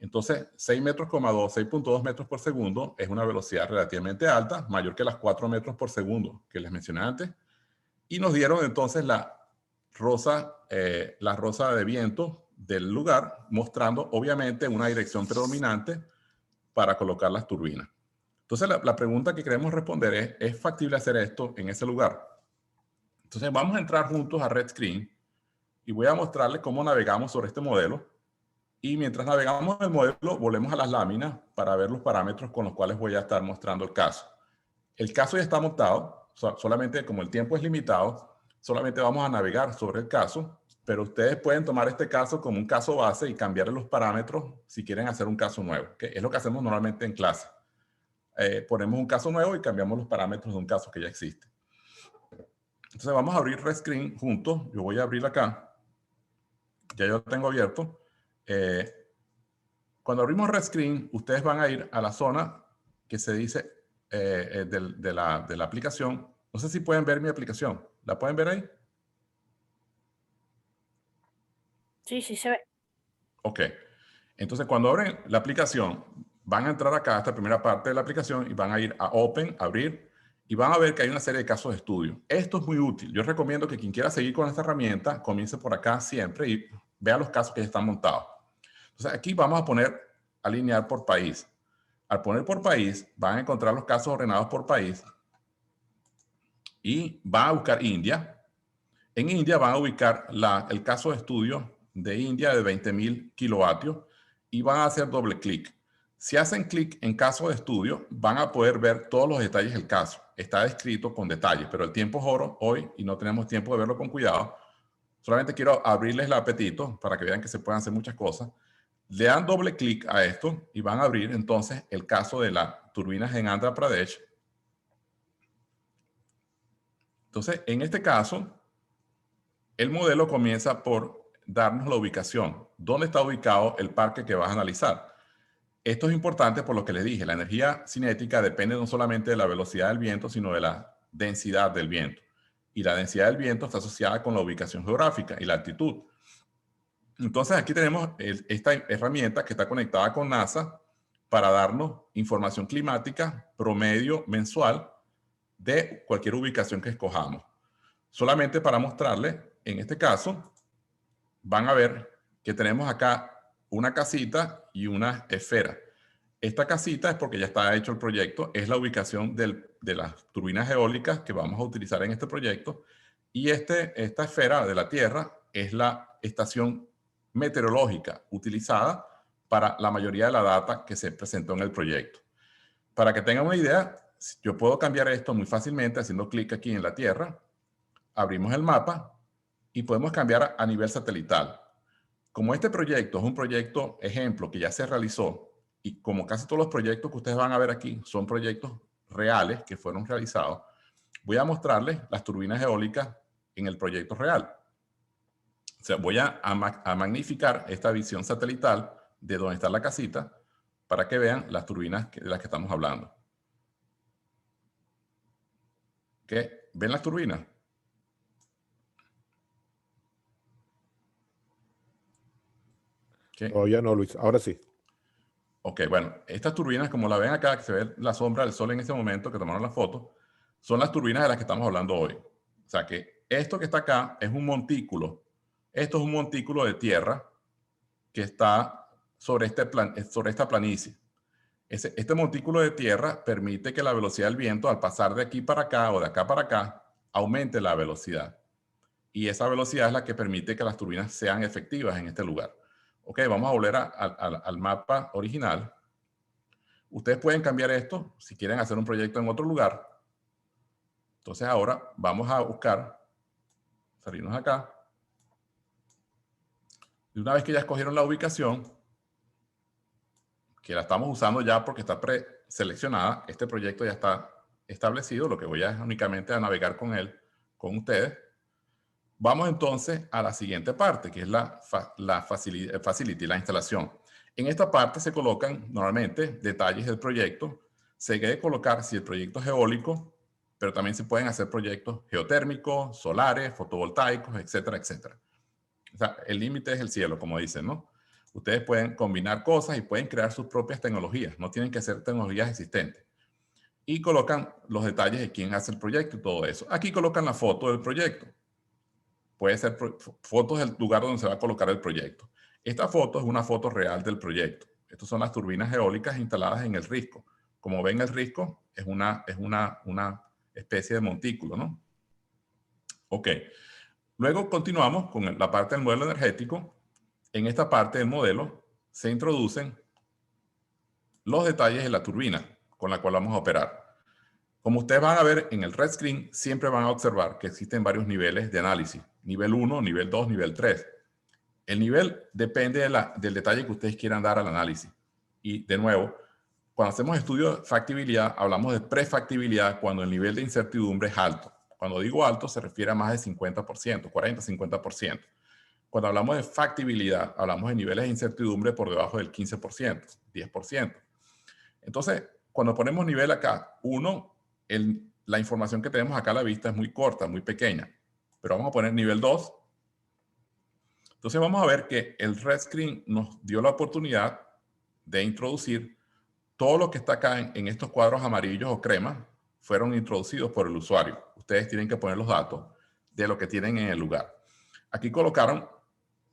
Entonces, 6.2 metros por segundo es una velocidad relativamente alta, mayor que las 4 metros por segundo que les mencioné antes. Y nos dieron entonces la rosa de viento del lugar, mostrando obviamente una dirección predominante para colocar las turbinas. Entonces, la pregunta que queremos responder ¿es factible hacer esto en ese lugar? Entonces, vamos a entrar juntos a Red Screen y voy a mostrarles cómo navegamos sobre este modelo. Y mientras navegamos el modelo, volvemos a las láminas para ver los parámetros con los cuales voy a estar mostrando el caso. El caso ya está montado, solamente como el tiempo es limitado, solamente vamos a navegar sobre el caso, pero ustedes pueden tomar este caso como un caso base y cambiarle los parámetros si quieren hacer un caso nuevo, que es lo que hacemos normalmente en clase. Ponemos un caso nuevo y cambiamos los parámetros de un caso que ya existe. Entonces vamos a abrir Red Screen juntos. Yo voy a abrir acá. Ya yo lo tengo abierto. Cuando abrimos Red Screen, ustedes van a ir a la zona que se dice de la aplicación. No sé si pueden ver mi aplicación. ¿La pueden ver ahí? Sí, sí se ve. Ok. Entonces, cuando abren la aplicación, van a entrar acá a esta primera parte de la aplicación y van a ir a Open, abrir, y van a ver que hay una serie de casos de estudio. Esto es muy útil. Yo recomiendo que quien quiera seguir con esta herramienta, comience por acá siempre y vea los casos que ya están montados. Entonces, aquí vamos a poner alinear por país. Al poner por país, van a encontrar los casos ordenados por país y van a buscar India. En India van a ubicar el caso de estudio de India de 20.000 kilovatios y van a hacer doble clic. Si hacen clic en caso de estudio, van a poder ver todos los detalles del caso. Está descrito con detalles, pero el tiempo es oro hoy y no tenemos tiempo de verlo con cuidado. Solamente quiero abrirles el apetito para que vean que se pueden hacer muchas cosas. Le dan doble clic a esto y van a abrir entonces el caso de las turbinas en Andhra Pradesh. Entonces, en este caso, el modelo comienza por darnos la ubicación. ¿Dónde está ubicado el parque que vas a analizar? Esto es importante por lo que les dije. La energía cinética depende no solamente de la velocidad del viento, sino de la densidad del viento. Y la densidad del viento está asociada con la ubicación geográfica y la altitud. Entonces aquí tenemos esta herramienta que está conectada con NASA para darnos información climática promedio mensual de cualquier ubicación que escojamos. Solamente para mostrarles, en este caso, van a ver que tenemos acá una casita y una esfera. Esta casita es porque ya está hecho el proyecto, es la ubicación de las turbinas eólicas que vamos a utilizar en este proyecto. Y esta esfera de la Tierra es la estación meteorológica utilizada para la mayoría de la data que se presentó en el proyecto. Para que tengan una idea, yo puedo cambiar esto muy fácilmente haciendo clic aquí en la Tierra, abrimos el mapa y podemos cambiar a nivel satelital. Como este proyecto es un proyecto ejemplo que ya se realizó y como casi todos los proyectos que ustedes van a ver aquí son proyectos reales que fueron realizados, voy a mostrarles las turbinas eólicas en el proyecto real. O sea, voy a magnificar esta visión satelital de donde está la casita para que vean las turbinas de las que estamos hablando. ¿Qué? ¿Ven las turbinas? ¿Qué? Todavía no, Luis. Ahora sí. Ok, bueno, estas turbinas, como la ven acá, que se ve la sombra del sol en ese momento que tomaron la foto, son las turbinas de las que estamos hablando hoy. O sea que esto que está acá es un montículo. Esto es un montículo de tierra que está sobre esta planicie. Este montículo de tierra permite que la velocidad del viento, al pasar de aquí para acá o de acá para acá, aumente la velocidad. Y esa velocidad es la que permite que las turbinas sean efectivas en este lugar. Ok, vamos a volver al mapa original. Ustedes pueden cambiar esto si quieren hacer un proyecto en otro lugar. Entonces ahora vamos a buscar, salirnos acá. Y una vez que ya escogieron la ubicación, que la estamos usando ya porque está preseleccionada, este proyecto ya está establecido, lo que voy a es únicamente a navegar con él, con ustedes. Vamos entonces a la siguiente parte, que es la facility, la instalación. En esta parte se colocan normalmente detalles del proyecto. Se debe colocar si el proyecto es eólico, pero también se pueden hacer proyectos geotérmicos, solares, fotovoltaicos, etcétera, etcétera. O sea, el límite es el cielo, como dicen, ¿no? Ustedes pueden combinar cosas y pueden crear sus propias tecnologías. No tienen que ser tecnologías existentes. Y colocan los detalles de quién hace el proyecto y todo eso. Aquí colocan la foto del proyecto. Puede ser fotos del lugar donde se va a colocar el proyecto. Esta foto es una foto real del proyecto. Estas son las turbinas eólicas instaladas en el risco. Como ven, el risco es una especie de montículo, ¿no? Ok. Luego continuamos con la parte del modelo energético. En esta parte del modelo se introducen los detalles de la turbina con la cual vamos a operar. Como ustedes van a ver en el red screen, siempre van a observar que existen varios niveles de análisis. Nivel 1, nivel 2, nivel 3. El nivel depende del detalle que ustedes quieran dar al análisis. Y de nuevo, cuando hacemos estudio de factibilidad, hablamos de prefactibilidad cuando el nivel de incertidumbre es alto. Cuando digo alto, se refiere a más de 50%, 40-50%. Cuando hablamos de factibilidad, hablamos de niveles de incertidumbre por debajo del 15%, 10%. Entonces, cuando ponemos nivel acá, 1, la información que tenemos acá a la vista es muy corta, muy pequeña. Pero vamos a poner nivel 2. Entonces vamos a ver que el red screen nos dio la oportunidad de introducir todo lo que está acá en estos cuadros amarillos o crema, fueron introducidos por el usuario. Ustedes tienen que poner los datos de lo que tienen en el lugar. Aquí colocaron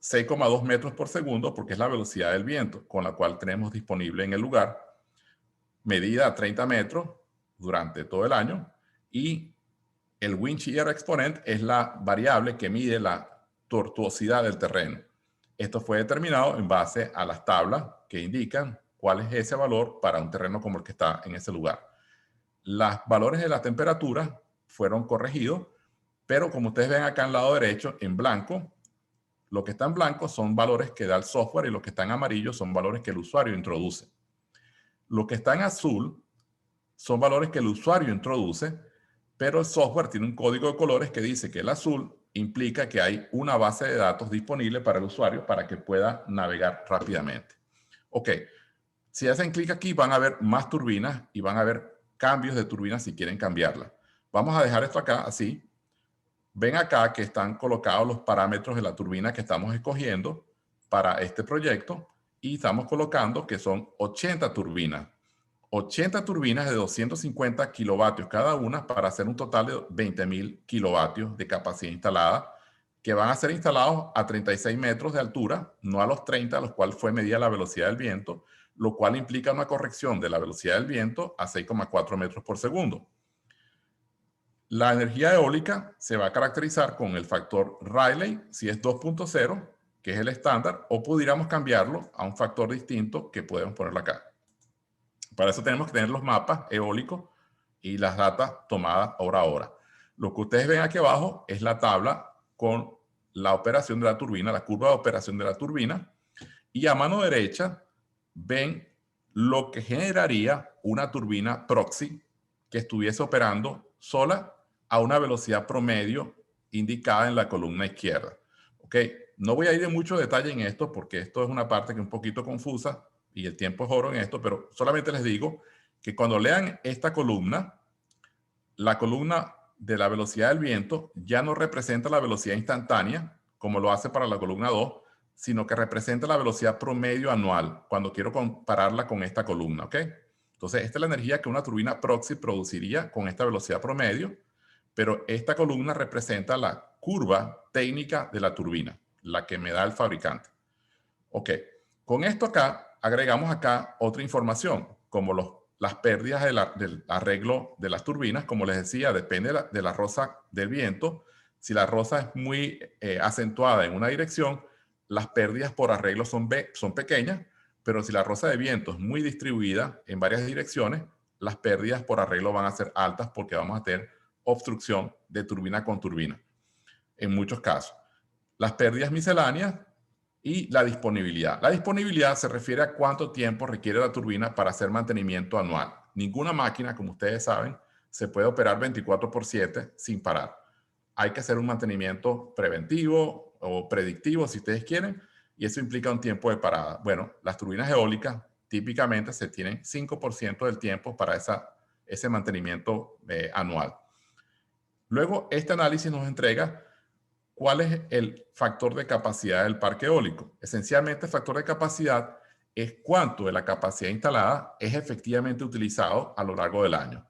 6,2 metros por segundo porque es la velocidad del viento con la cual tenemos disponible en el lugar, medida a 30 metros durante todo el año, y el wind shear exponent es la variable que mide la tortuosidad del terreno. Esto fue determinado en base a las tablas que indican cuál es ese valor para un terreno como el que está en ese lugar. Los valores de la temperatura fueron corregidos, pero como ustedes ven acá al lado derecho, en blanco, lo que está en blanco son valores que da el software y lo que está en amarillo son valores que el usuario introduce. Lo que está en azul son valores que el usuario introduce, pero el software tiene un código de colores que dice que el azul implica que hay una base de datos disponible para el usuario para que pueda navegar rápidamente. Ok, Si hacen clic aquí, van a ver más turbinas y van a ver cambios de turbinas si quieren cambiarla. Vamos a dejar esto acá así. Ven acá que están colocados los parámetros de la turbina que estamos escogiendo para este proyecto y estamos colocando que son 80 turbinas. 80 turbinas de 250 kilovatios cada una para hacer un total de 20.000 kilovatios de capacidad instalada que van a ser instalados a 36 metros de altura, no a los 30, a los cuales fue medida la velocidad del viento, lo cual implica una corrección de la velocidad del viento a 6,4 metros por segundo. La energía eólica se va a caracterizar con el factor Rayleigh, si es 2.0, que es el estándar, o pudiéramos cambiarlo a un factor distinto que podemos ponerlo acá. Para eso tenemos que tener los mapas eólicos y las datas tomadas hora a hora. Lo que ustedes ven aquí abajo es la tabla con la operación de la turbina, la curva de operación de la turbina, y a mano derecha ven lo que generaría una turbina proxy que estuviese operando sola a una velocidad promedio indicada en la columna izquierda. ¿Ok? No voy a ir en mucho detalle en esto porque esto es una parte que es un poquito confusa y el tiempo es oro en esto, pero solamente les digo que cuando lean esta columna, la columna de la velocidad del viento ya no representa la velocidad instantánea, como lo hace para la columna 2, sino que representa la velocidad promedio anual, cuando quiero compararla con esta columna, ¿ok? Entonces, esta es la energía que una turbina proxy produciría con esta velocidad promedio, pero esta columna representa la curva técnica de la turbina, la que me da el fabricante. Ok, con esto acá, agregamos acá otra información, como las pérdidas del arreglo de las turbinas. Como les decía, depende de la rosa del viento. Si la rosa es muy acentuada en una dirección, las pérdidas por arreglo son pequeñas, pero si la rosa de viento es muy distribuida en varias direcciones, las pérdidas por arreglo van a ser altas porque vamos a tener obstrucción de turbina con turbina, en muchos casos. Las pérdidas misceláneas y la disponibilidad. La disponibilidad se refiere a cuánto tiempo requiere la turbina para hacer mantenimiento anual. Ninguna máquina, como ustedes saben, se puede operar 24/7 sin parar. Hay que hacer un mantenimiento preventivo o predictivo, si ustedes quieren, y eso implica un tiempo de parada. Bueno, las turbinas eólicas típicamente se tienen 5% del tiempo para ese mantenimiento anual. Luego, este análisis nos entrega ¿cuál es el factor de capacidad del parque eólico? Esencialmente, el factor de capacidad es cuánto de la capacidad instalada es efectivamente utilizado a lo largo del año.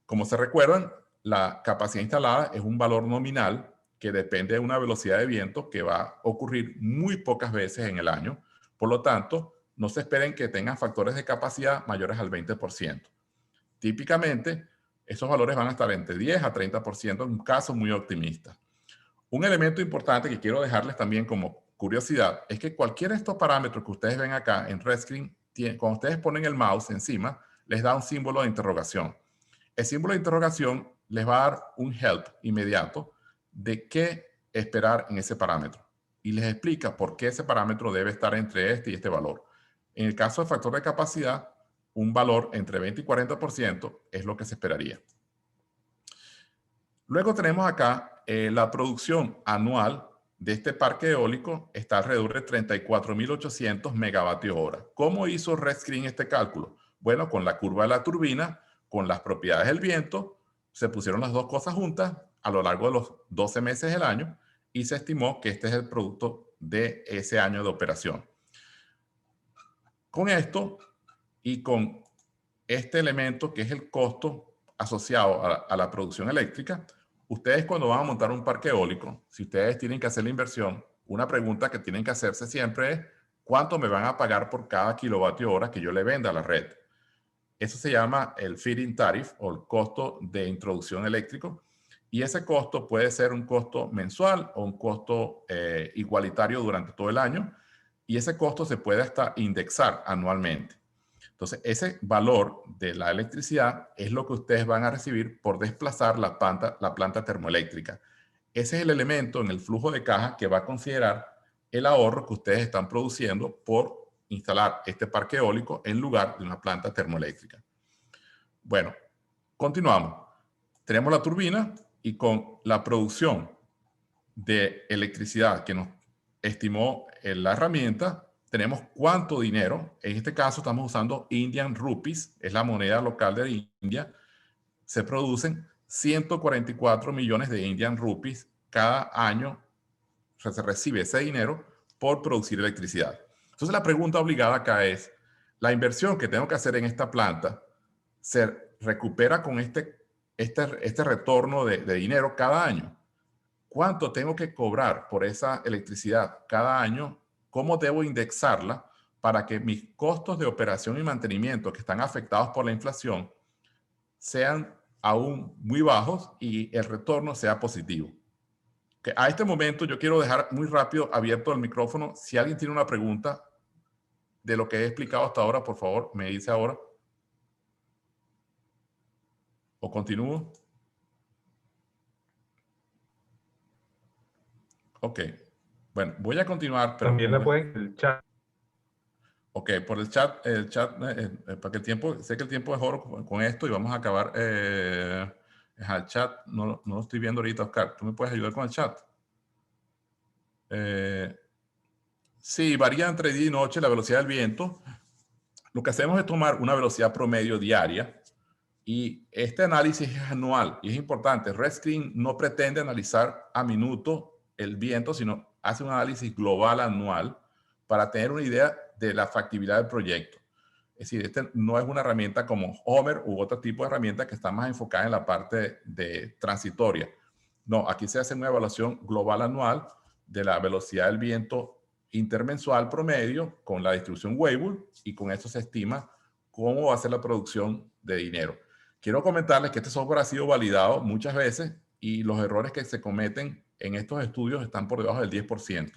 Como se recuerdan, la capacidad instalada es un valor nominal que depende de una velocidad de viento que va a ocurrir muy pocas veces en el año. Por lo tanto, no se esperen que tengan factores de capacidad mayores al 20%. Típicamente, esos valores van a estar entre 10 a 30% en un caso muy optimista. Un elemento importante que quiero dejarles también como curiosidad es que cualquiera de estos parámetros que ustedes ven acá en RedScreen, cuando ustedes ponen el mouse encima, les da un símbolo de interrogación. El símbolo de interrogación les va a dar un help inmediato de qué esperar en ese parámetro y les explica por qué ese parámetro debe estar entre este y este valor. En el caso del factor de capacidad, un valor entre 20 y 40% es lo que se esperaría. Luego tenemos acá la producción anual de este parque eólico está alrededor de 34.800 megavatios hora. ¿Cómo hizo RedScreen este cálculo? Bueno, con la curva de la turbina, con las propiedades del viento, se pusieron las dos cosas juntas a lo largo de los 12 meses del año y se estimó que este es el producto de ese año de operación. Con esto y con este elemento que es el costo asociado a la producción eléctrica, ustedes cuando van a montar un parque eólico, si ustedes tienen que hacer la inversión, una pregunta que tienen que hacerse siempre es ¿cuánto me van a pagar por cada kilovatio hora que yo le venda a la red? Eso se llama el feed-in tariff o el costo de introducción eléctrico y ese costo puede ser un costo mensual o un costo igualitario durante todo el año y ese costo se puede hasta indexar anualmente. Entonces, ese valor de la electricidad es lo que ustedes van a recibir por desplazar la planta termoeléctrica. Ese es el elemento en el flujo de caja que va a considerar el ahorro que ustedes están produciendo por instalar este parque eólico en lugar de una planta termoeléctrica. Bueno, continuamos. Tenemos la turbina y con la producción de electricidad que nos estimó la herramienta, tenemos cuánto dinero. En este caso estamos usando Indian Rupees, es la moneda local de India. Se producen 144 millones de Indian Rupees cada año. O sea, se recibe ese dinero por producir electricidad. Entonces la pregunta obligada acá es, la inversión que tengo que hacer en esta planta se recupera con este retorno de dinero cada año. ¿Cuánto tengo que cobrar por esa electricidad cada año? ¿Cómo debo indexarla para que mis costos de operación y mantenimiento que están afectados por la inflación sean aún muy bajos y el retorno sea positivo? Que a este momento yo quiero dejar muy rápido abierto el micrófono. Si alguien tiene una pregunta de lo que he explicado hasta ahora, por favor, me dice ahora. ¿O continúo? Ok. Bueno, voy a continuar. Pero también la pueden en el chat. Ok, por el chat, para que el tiempo, sé que el tiempo es oro con esto y vamos a acabar. El chat, no lo estoy viendo ahorita, Oscar. ¿Tú me puedes ayudar con el chat? Sí, varía entre día y noche la velocidad del viento. Lo que hacemos es tomar una velocidad promedio diaria y este análisis es anual y es importante. RedScreen no pretende analizar a minuto el viento, sino hace un análisis global anual para tener una idea de la factibilidad del proyecto. Es decir, este no es una herramienta como Homer u otro tipo de herramienta que está más enfocada en la parte de transitoria. No, aquí se hace una evaluación global anual de la velocidad del viento intermensual promedio con la distribución Weibull y con eso se estima cómo va a ser la producción de dinero. Quiero comentarles que este software ha sido validado muchas veces y los errores que se cometen en estos estudios están por debajo del 10%. Es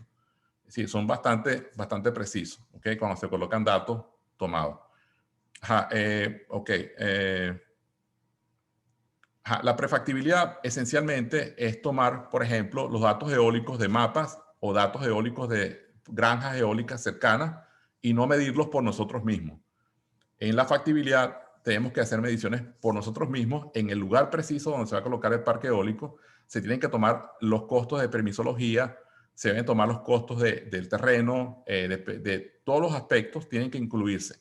decir, son bastante precisos, ¿ok? Cuando se colocan datos tomados. Ok. La prefactibilidad esencialmente es tomar, por ejemplo, los datos eólicos de mapas o datos eólicos de granjas eólicas cercanas y no medirlos por nosotros mismos. En la factibilidad tenemos que hacer mediciones por nosotros mismos en el lugar preciso donde se va a colocar el parque eólico. Se tienen que tomar los costos de permisología, se deben tomar los costos del terreno, de todos los aspectos tienen que incluirse.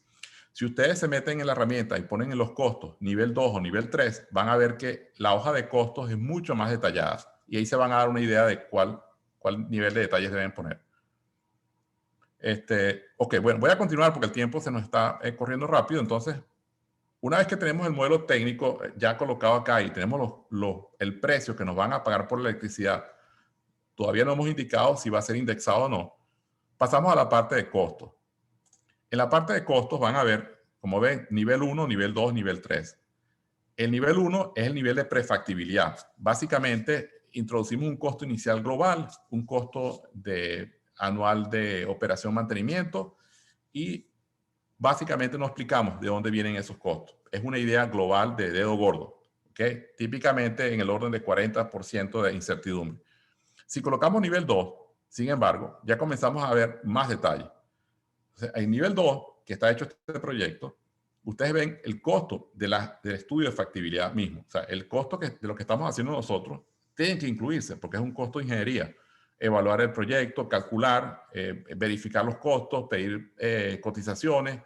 Si ustedes se meten en la herramienta y ponen en los costos nivel 2 o nivel 3, van a ver que la hoja de costos es mucho más detallada y ahí se van a dar una idea de cuál nivel de detalles deben poner. Ok, bueno, voy a continuar porque el tiempo se nos está corriendo rápido. Entonces, una vez que tenemos el modelo técnico ya colocado acá y tenemos el precio que nos van a pagar por la electricidad, todavía no hemos indicado si va a ser indexado o no, pasamos a la parte de costos. En la parte de costos van a ver, como ven, nivel 1, nivel 2, nivel 3. El nivel 1 es el nivel de prefactibilidad. Básicamente, introducimos un costo inicial global, un costo anual de operación mantenimiento y básicamente no explicamos de dónde vienen esos costos. Es una idea global de dedo gordo, ¿ok? Típicamente en el orden de 40% de incertidumbre. Si colocamos nivel 2, sin embargo, ya comenzamos a ver más detalles. En nivel 2, que está hecho este proyecto, ustedes ven el costo del estudio de factibilidad mismo. O sea, el costo de lo que estamos haciendo nosotros tiene que incluirse porque es un costo de ingeniería. Evaluar el proyecto, calcular, verificar los costos, pedir cotizaciones.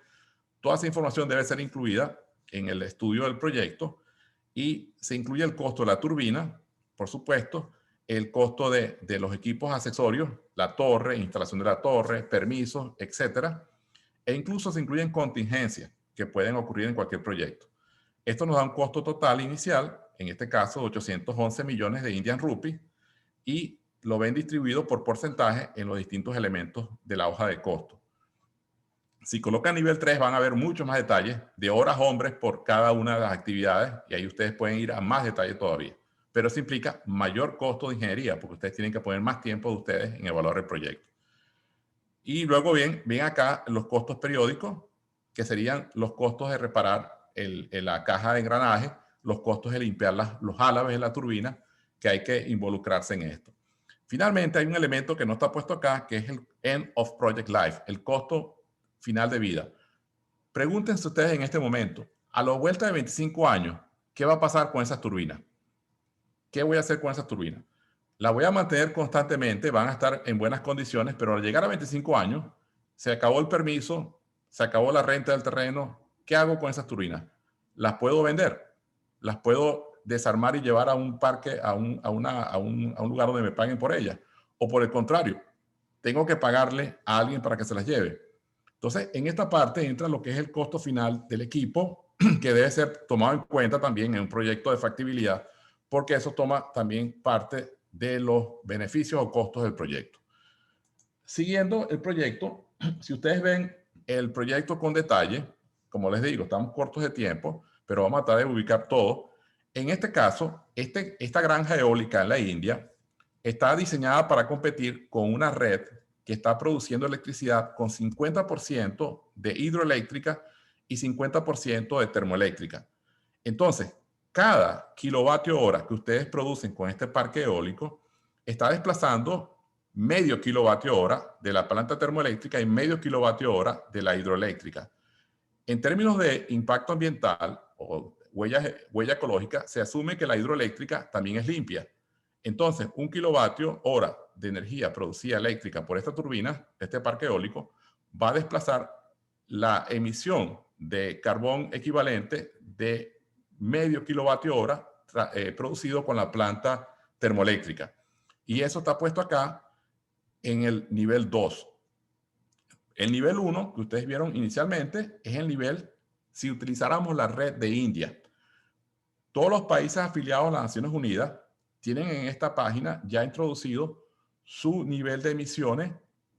Toda esa información debe ser incluida en el estudio del proyecto y se incluye el costo de la turbina, por supuesto, el costo de los equipos accesorios, la torre, instalación de la torre, permisos, etcétera. E incluso se incluyen contingencias que pueden ocurrir en cualquier proyecto. Esto nos da un costo total inicial, en este caso 811 millones de Indian Rupees, y lo ven distribuido por porcentaje en los distintos elementos de la hoja de costo. Si colocan nivel 3 van a ver muchos más detalles de horas hombres por cada una de las actividades y ahí ustedes pueden ir a más detalle todavía. Pero eso implica mayor costo de ingeniería porque ustedes tienen que poner más tiempo de ustedes en evaluar el proyecto. Y luego ven acá los costos periódicos, que serían los costos de reparar la caja de engranaje, los costos de limpiar los álabes de la turbina, que hay que involucrarse en esto. Finalmente, hay un elemento que no está puesto acá, que es el End of Project Life, el costo final de vida. Pregúntense ustedes en este momento, a la vuelta de 25 años, ¿qué va a pasar con esas turbinas? ¿Qué voy a hacer con esas turbinas? La voy a mantener constantemente, van a estar en buenas condiciones, pero al llegar a 25 años, se acabó el permiso, se acabó la renta del terreno. ¿Qué hago con esas turbinas? ¿Las puedo vender? ¿Las puedo desarmar y llevar a un parque, a un lugar donde me paguen por ellas? O por el contrario, tengo que pagarle a alguien para que se las lleve. Entonces, en esta parte entra lo que es el costo final del equipo, que debe ser tomado en cuenta también en un proyecto de factibilidad, porque eso toma también parte de los beneficios o costos del proyecto. Siguiendo el proyecto, si ustedes ven el proyecto con detalle, como les digo, estamos cortos de tiempo, pero vamos a tratar de ubicar todo. En este caso, esta granja eólica en la India está diseñada para competir con una red que está produciendo electricidad con 50% de hidroeléctrica y 50% de termoeléctrica. Entonces, cada kilovatio hora que ustedes producen con este parque eólico está desplazando medio kilovatio hora de la planta termoeléctrica y medio kilovatio hora de la hidroeléctrica. En términos de impacto ambiental o huella ecológica, se asume que la hidroeléctrica también es limpia. Entonces, un kilovatio hora de energía producida eléctrica por esta turbina, este parque eólico, va a desplazar la emisión de carbón equivalente de medio kilovatio hora producido con la planta termoeléctrica. Y eso está puesto acá en el nivel 2. El nivel 1, que ustedes vieron inicialmente, es el nivel si utilizáramos la red de India. Todos los países afiliados a las Naciones Unidas tienen en esta página ya introducido su nivel de emisiones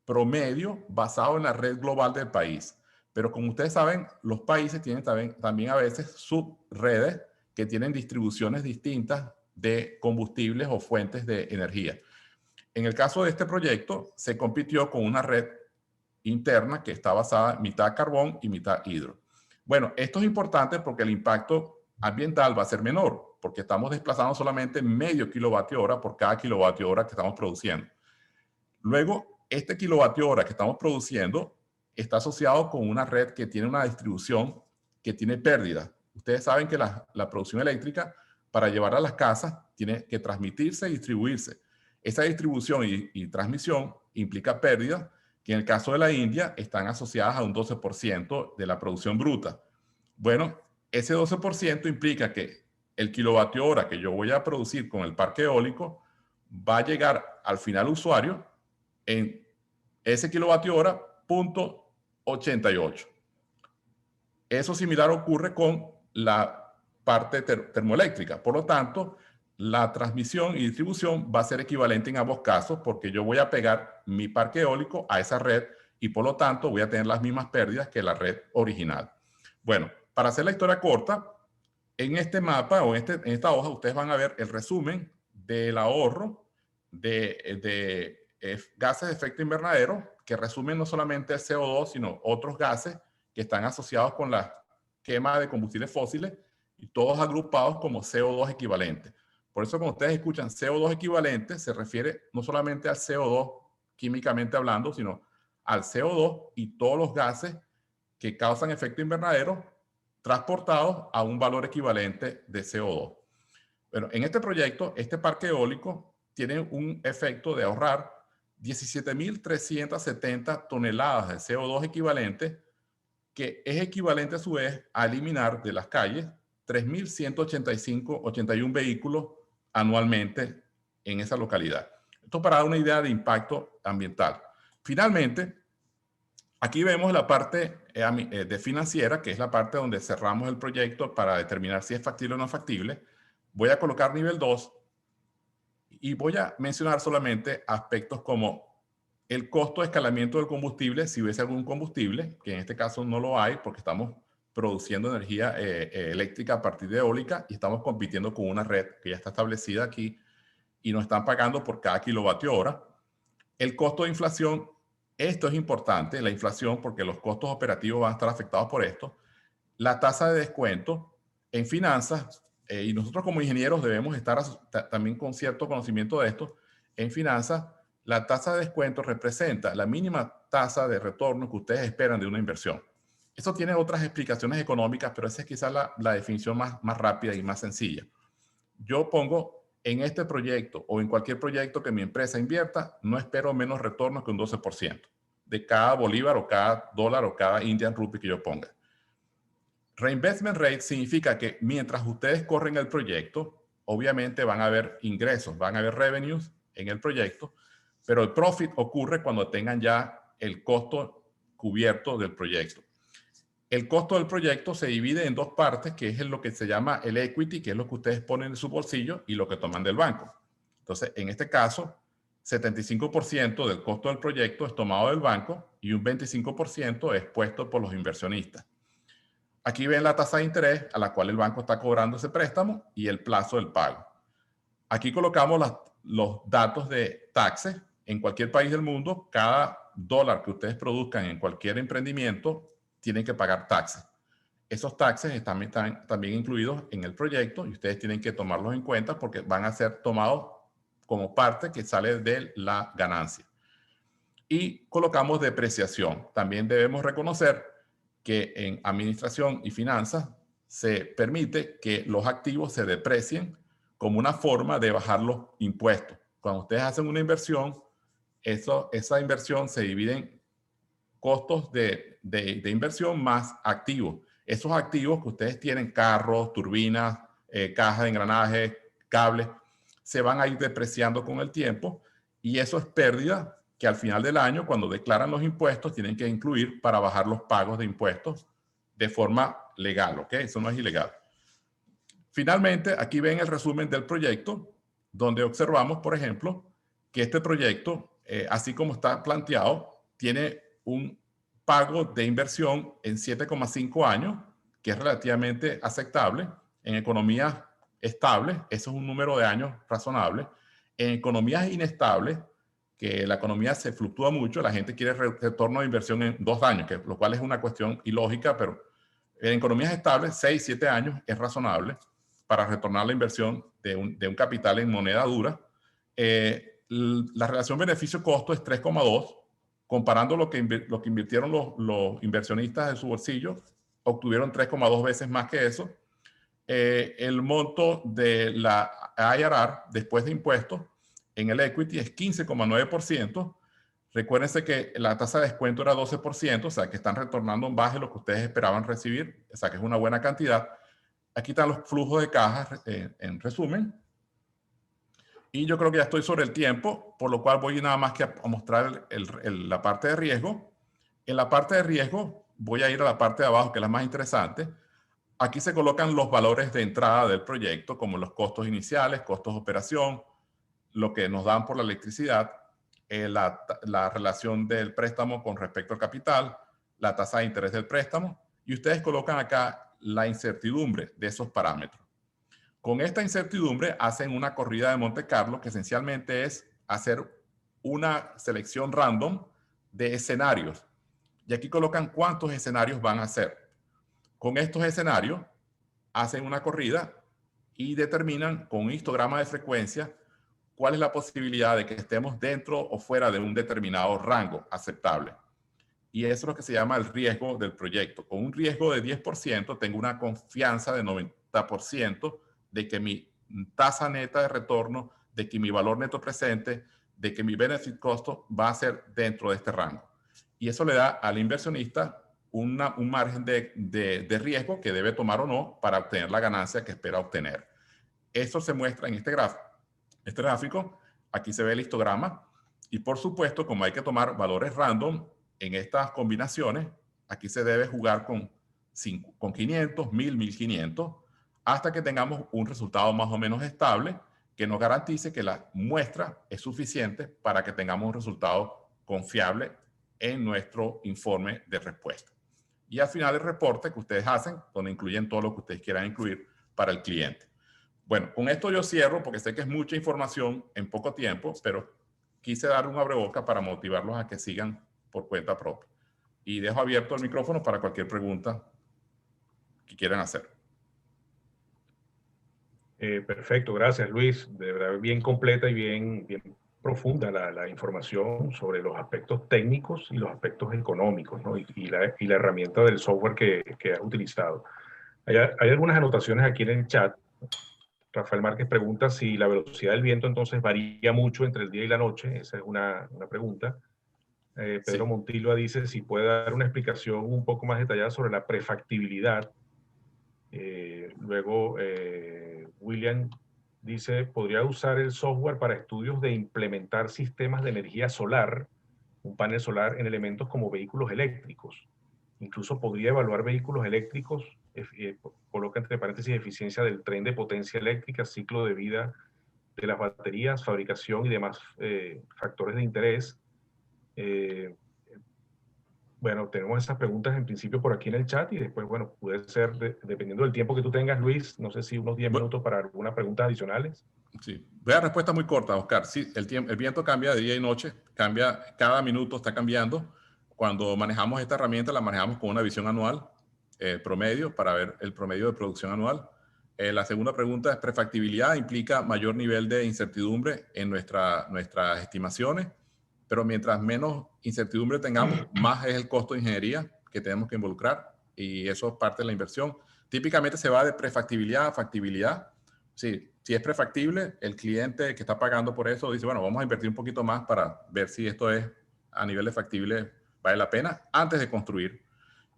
promedio basado en la red global del país. Pero como ustedes saben, los países tienen también a veces subredes que tienen distribuciones distintas de combustibles o fuentes de energía. En el caso de este proyecto, se compitió con una red interna que está basada en mitad carbón y mitad hidro. Bueno, esto es importante porque el impacto ambiental va a ser menor, porque estamos desplazando solamente medio kilovatio hora por cada kilovatio hora que estamos produciendo. Luego, este kilovatio hora que estamos produciendo está asociado con una red que tiene una distribución que tiene pérdidas. Ustedes saben que la producción eléctrica, para llevarla a las casas, tiene que transmitirse y distribuirse. Esa distribución y transmisión implica pérdidas que en el caso de la India están asociadas a un 12% de la producción bruta. Bueno, ese 12% implica que el kilovatio hora que yo voy a producir con el parque eólico va a llegar al final usuario en ese kilovatio hora .88. Eso similar ocurre con la parte termoeléctrica. Por lo tanto, la transmisión y distribución va a ser equivalente en ambos casos porque yo voy a pegar mi parque eólico a esa red y por lo tanto voy a tener las mismas pérdidas que la red original. Bueno, para hacer la historia corta, en este mapa o en esta hoja ustedes van a ver el resumen del ahorro de gases de efecto invernadero que resumen no solamente el CO2, sino otros gases que están asociados con la quema de combustibles fósiles y todos agrupados como CO2 equivalente. Por eso cuando ustedes escuchan CO2 equivalente, se refiere no solamente al CO2 químicamente hablando, sino al CO2 y todos los gases que causan efecto invernadero transportados a un valor equivalente de CO2. Bueno, en este proyecto, este parque eólico tiene un efecto de ahorrar 17.370 toneladas de CO2 equivalente, que es equivalente a su vez a eliminar de las calles 3.181 vehículos anualmente en esa localidad. Esto para dar una idea de impacto ambiental. Finalmente, aquí vemos la parte de financiera, que es la parte donde cerramos el proyecto para determinar si es factible o no factible. Voy a colocar nivel 2 y voy a mencionar solamente aspectos como el costo de escalamiento del combustible, si hubiese algún combustible, que en este caso no lo hay porque estamos produciendo energía eléctrica a partir de eólica y estamos compitiendo con una red que ya está establecida aquí y nos están pagando por cada kilovatio hora. El costo de inflación, esto es importante, la inflación, porque los costos operativos van a estar afectados por esto. La tasa de descuento en finanzas, y nosotros como ingenieros debemos estar también con cierto conocimiento de esto. En finanzas, la tasa de descuento representa la mínima tasa de retorno que ustedes esperan de una inversión. Eso tiene otras explicaciones económicas, pero esa es quizás la definición más rápida y más sencilla. Yo pongo en este proyecto o en cualquier proyecto que mi empresa invierta, no espero menos retorno que un 12%. de cada bolívar o cada dólar o cada Indian rupee que yo ponga. Reinvestment rate significa que mientras ustedes corren el proyecto, obviamente van a haber ingresos, van a haber revenues en el proyecto, pero el profit ocurre cuando tengan ya el costo cubierto del proyecto. El costo del proyecto se divide en dos partes, que es lo que se llama el equity, que es lo que ustedes ponen en su bolsillo, y lo que toman del banco. Entonces, en este caso, 75% del costo del proyecto es tomado del banco y un 25% es puesto por los inversionistas. Aquí ven la tasa de interés a la cual el banco está cobrando ese préstamo y el plazo del pago. Aquí colocamos los datos de taxes. En cualquier país del mundo, cada dólar que ustedes produzcan en cualquier emprendimiento tienen que pagar taxes. Esos taxes están también incluidos en el proyecto y ustedes tienen que tomarlos en cuenta porque van a ser tomados como parte que sale de la ganancia. Y colocamos depreciación. También debemos reconocer que en administración y finanzas se permite que los activos se deprecien como una forma de bajar los impuestos. Cuando ustedes hacen una inversión, esa inversión se divide en costos de inversión más activos. Esos activos que ustedes tienen, carros, turbinas, cajas de engranajes, cables, se van a ir depreciando con el tiempo y eso es pérdida que al final del año, cuando declaran los impuestos, tienen que incluir para bajar los pagos de impuestos de forma legal, ¿ok? Eso no es ilegal. Finalmente, aquí ven el resumen del proyecto, donde observamos, por ejemplo, que este proyecto, así como está planteado, tiene un pago de inversión en 7,5 años, que es relativamente aceptable. En economías estables, eso es un número de años razonable. En economías inestables, que la economía se fluctúa mucho, la gente quiere retorno de inversión en 2 años, lo cual es una cuestión ilógica, pero en economías estables, 6, 7 años es razonable para retornar la inversión de un capital en moneda dura. La relación beneficio-costo es 3,2. Comparando lo que invirtieron los inversionistas de su bolsillo, obtuvieron 3,2 veces más que eso. El monto de la IRR después de impuestos en el equity es 15,9%. Recuérdense que la tasa de descuento era 12%, o sea que están retornando más de lo que ustedes esperaban recibir, o sea que es una buena cantidad. Aquí están los flujos de caja en resumen. Y yo creo que ya estoy sobre el tiempo, por lo cual voy nada más que a mostrar la parte de riesgo. En la parte de riesgo voy a ir a la parte de abajo, que es la más interesante. Aquí se colocan los valores de entrada del proyecto, como los costos iniciales, costos de operación, lo que nos dan por la electricidad, la relación del préstamo con respecto al capital, la tasa de interés del préstamo, y ustedes colocan acá la incertidumbre de esos parámetros. Con esta incertidumbre hacen una corrida de Monte Carlo que esencialmente es hacer una selección random de escenarios. Y aquí colocan cuántos escenarios van a hacer. Con estos escenarios hacen una corrida y determinan con un histograma de frecuencia cuál es la posibilidad de que estemos dentro o fuera de un determinado rango aceptable. Y eso es lo que se llama el riesgo del proyecto. Con un riesgo de 10% tengo una confianza de 90% de que mi tasa neta de retorno, de que mi valor neto presente, de que mi benefit costo va a ser dentro de este rango. Y eso le da al inversionista un margen de riesgo que debe tomar o no para obtener la ganancia que espera obtener. Eso se muestra en este gráfico. Este gráfico, aquí se ve el histograma. Y por supuesto, como hay que tomar valores random en estas combinaciones, aquí se debe jugar con 500, 1000, 1500, hasta que tengamos un resultado más o menos estable que nos garantice que la muestra es suficiente para que tengamos un resultado confiable en nuestro informe de respuesta. Y al final el reporte que ustedes hacen, donde incluyen todo lo que ustedes quieran incluir para el cliente. Bueno, con esto yo cierro porque sé que es mucha información en poco tiempo, pero quise dar un abreboca para motivarlos a que sigan por cuenta propia. Y dejo abierto el micrófono para cualquier pregunta que quieran hacer. Perfecto, gracias Luis. De verdad bien completa y bien profunda la información sobre los aspectos técnicos y los aspectos económicos, ¿no? y la herramienta del software que has utilizado. Hay algunas anotaciones aquí en el chat. Rafael Márquez pregunta si la velocidad del viento entonces varía mucho entre el día y la noche. Esa es una pregunta. Pedro Sí. Montilva dice si puede dar una explicación un poco más detallada sobre la prefactibilidad. Luego, William dice, ¿podría usar el software para estudios de implementar sistemas de energía solar, un panel solar en elementos como vehículos eléctricos? Incluso podría evaluar vehículos eléctricos, coloca entre paréntesis eficiencia del tren de potencia eléctrica, ciclo de vida de las baterías, fabricación y demás factores de interés. Bueno, tenemos esas preguntas en principio por aquí en el chat y después, bueno, puede ser, dependiendo del tiempo que tú tengas, Luis, no sé si unos 10 Bu- minutos para algunas preguntas adicionales. Sí. Voy a dar respuesta muy corta, Oscar. Sí, el viento cambia de día y noche, cambia, cada minuto está cambiando. Cuando manejamos esta herramienta, la manejamos con una visión anual, promedio, para ver el promedio de producción anual. La segunda pregunta es prefactibilidad, implica mayor nivel de incertidumbre en nuestras estimaciones, pero mientras menos incertidumbre tengamos, más es el costo de ingeniería que tenemos que involucrar y eso es parte de la inversión. Típicamente se va de prefactibilidad a factibilidad. Sí, si es prefactible, el cliente que está pagando por eso dice, bueno, vamos a invertir un poquito más para ver si esto es a nivel de factible, vale la pena antes de construir.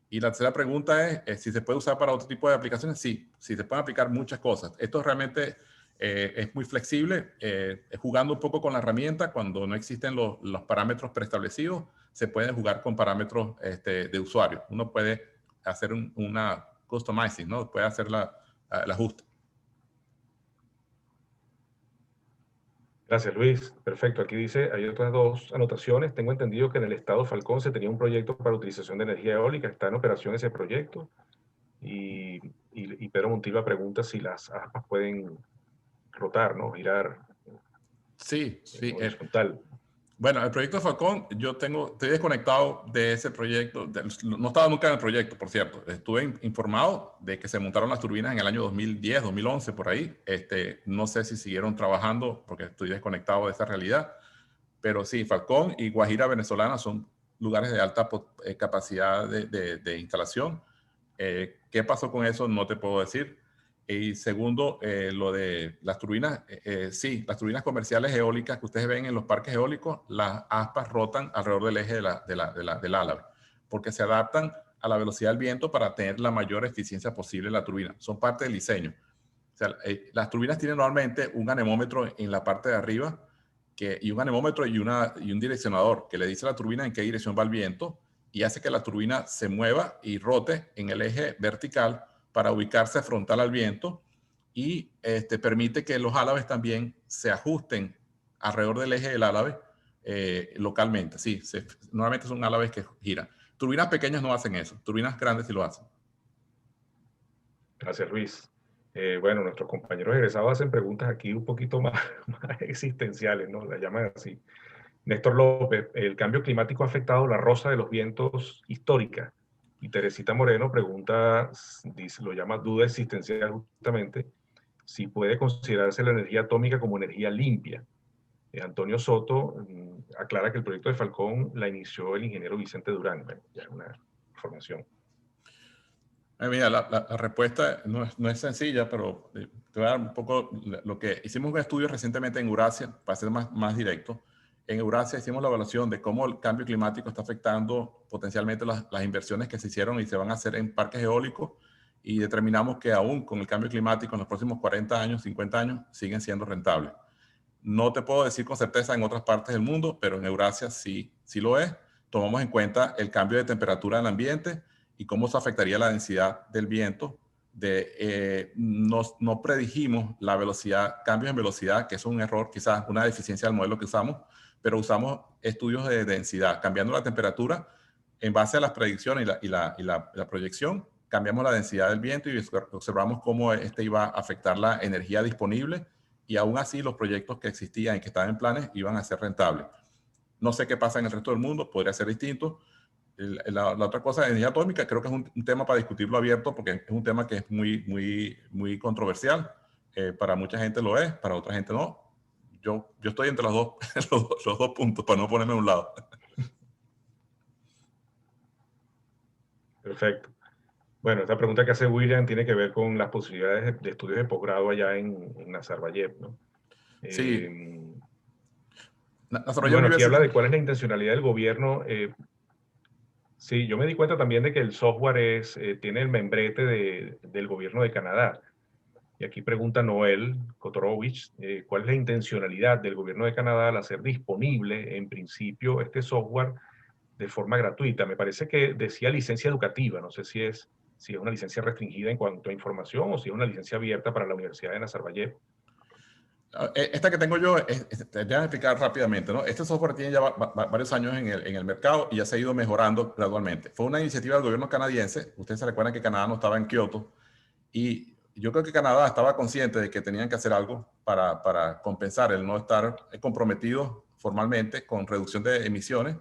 Y la tercera pregunta es si se puede usar para otro tipo de aplicaciones. Sí, sí se pueden aplicar muchas cosas. Esto realmente es muy flexible, jugando un poco con la herramienta. Cuando no existen los parámetros preestablecidos, se puede jugar con parámetros de usuario. Uno puede hacer una customizing, ¿no? Puede hacer el ajuste. Gracias, Luis. Perfecto. Aquí dice, hay otras dos anotaciones. Tengo entendido que en el estado Falcón se tenía un proyecto para utilización de energía eólica. ¿Está en operación ese proyecto? Y Pedro Montilva pregunta si las aspas pueden rotar, ¿no? Girar Sí, en sí. horizontal. Bueno, el proyecto Falcón, estoy desconectado de ese proyecto. No estaba nunca en el proyecto, por cierto. Estuve informado de que se montaron las turbinas en el año 2010, 2011, por ahí. No sé si siguieron trabajando porque estoy desconectado de esa realidad. Pero sí, Falcón y Guajira Venezolana son lugares de alta capacidad de instalación. ¿Qué pasó con eso? No te puedo decir. Y segundo, lo de las turbinas, sí, las turbinas comerciales eólicas que ustedes ven en los parques eólicos, las aspas rotan alrededor del eje del álave, porque se adaptan a la velocidad del viento para tener la mayor eficiencia posible en la turbina. Son parte del diseño. O sea, las turbinas tienen normalmente un anemómetro en la parte de arriba y un anemómetro y un direccionador que le dice a la turbina en qué dirección va el viento y hace que la turbina se mueva y rote en el eje vertical para ubicarse frontal al viento y permite que los álabes también se ajusten alrededor del eje del álave localmente. Sí, normalmente son álabes que giran. Turbinas pequeñas no hacen eso, turbinas grandes sí lo hacen. Gracias, Luis. Bueno, nuestros compañeros egresados hacen preguntas aquí un poquito más, más existenciales, ¿no? La llaman así. Néstor López, ¿el cambio climático ha afectado la rosa de los vientos histórica? Y Teresita Moreno pregunta, dice, lo llama duda existencial justamente, si puede considerarse la energía atómica como energía limpia. Antonio Soto aclara que el proyecto de Falcón la inició el ingeniero Vicente Durán. Bueno, ya es una información. Mira, la respuesta no es sencilla, pero te voy a dar un poco lo que hicimos un estudio recientemente en Eurasia, para ser más directo. En Eurasia hicimos la evaluación de cómo el cambio climático está afectando potencialmente las inversiones que se hicieron y se van a hacer en parques eólicos y determinamos que aún con el cambio climático en los próximos 40 años, 50 años, siguen siendo rentables. No te puedo decir con certeza en otras partes del mundo, pero en Eurasia sí lo es. Tomamos en cuenta el cambio de temperatura del ambiente y cómo eso afectaría la densidad del viento. No predijimos la velocidad, cambios en velocidad, que es un error, quizás una deficiencia del modelo que usamos, pero usamos estudios de densidad, cambiando la temperatura en base a las predicciones y la proyección, cambiamos la densidad del viento y observamos cómo iba a afectar la energía disponible y aún así los proyectos que existían y que estaban en planes iban a ser rentables. No sé qué pasa en el resto del mundo, podría ser distinto. La otra cosa de energía atómica creo que es un tema para discutirlo abierto porque es un tema que es muy controversial. Para mucha gente lo es, para otra gente no. Yo estoy entre los dos, los dos puntos para no ponerme a un lado. Perfecto. Bueno, esta pregunta que hace William tiene que ver con las posibilidades de estudios de posgrado allá en Nazarbayev, ¿no? Sí, Bueno, aquí habla de cuál es la intencionalidad del gobierno. Sí, yo me di cuenta también de que el software tiene el membrete del gobierno de Canadá. Y aquí pregunta Noel Kotorovich, ¿cuál es la intencionalidad del gobierno de Canadá al hacer disponible, en principio, este software de forma gratuita? Me parece que decía licencia educativa, no sé si es una licencia restringida en cuanto a información o si es una licencia abierta para la Universidad de Nazarbayev. Esta que tengo yo, te voy a explicar rápidamente, ¿no? Este software tiene ya varios años en el mercado y ya se ha ido mejorando gradualmente. Fue una iniciativa del gobierno canadiense. Ustedes se recuerdan que Canadá no estaba en Kioto y yo creo que Canadá estaba consciente de que tenían que hacer algo para compensar el no estar comprometido formalmente con reducción de emisiones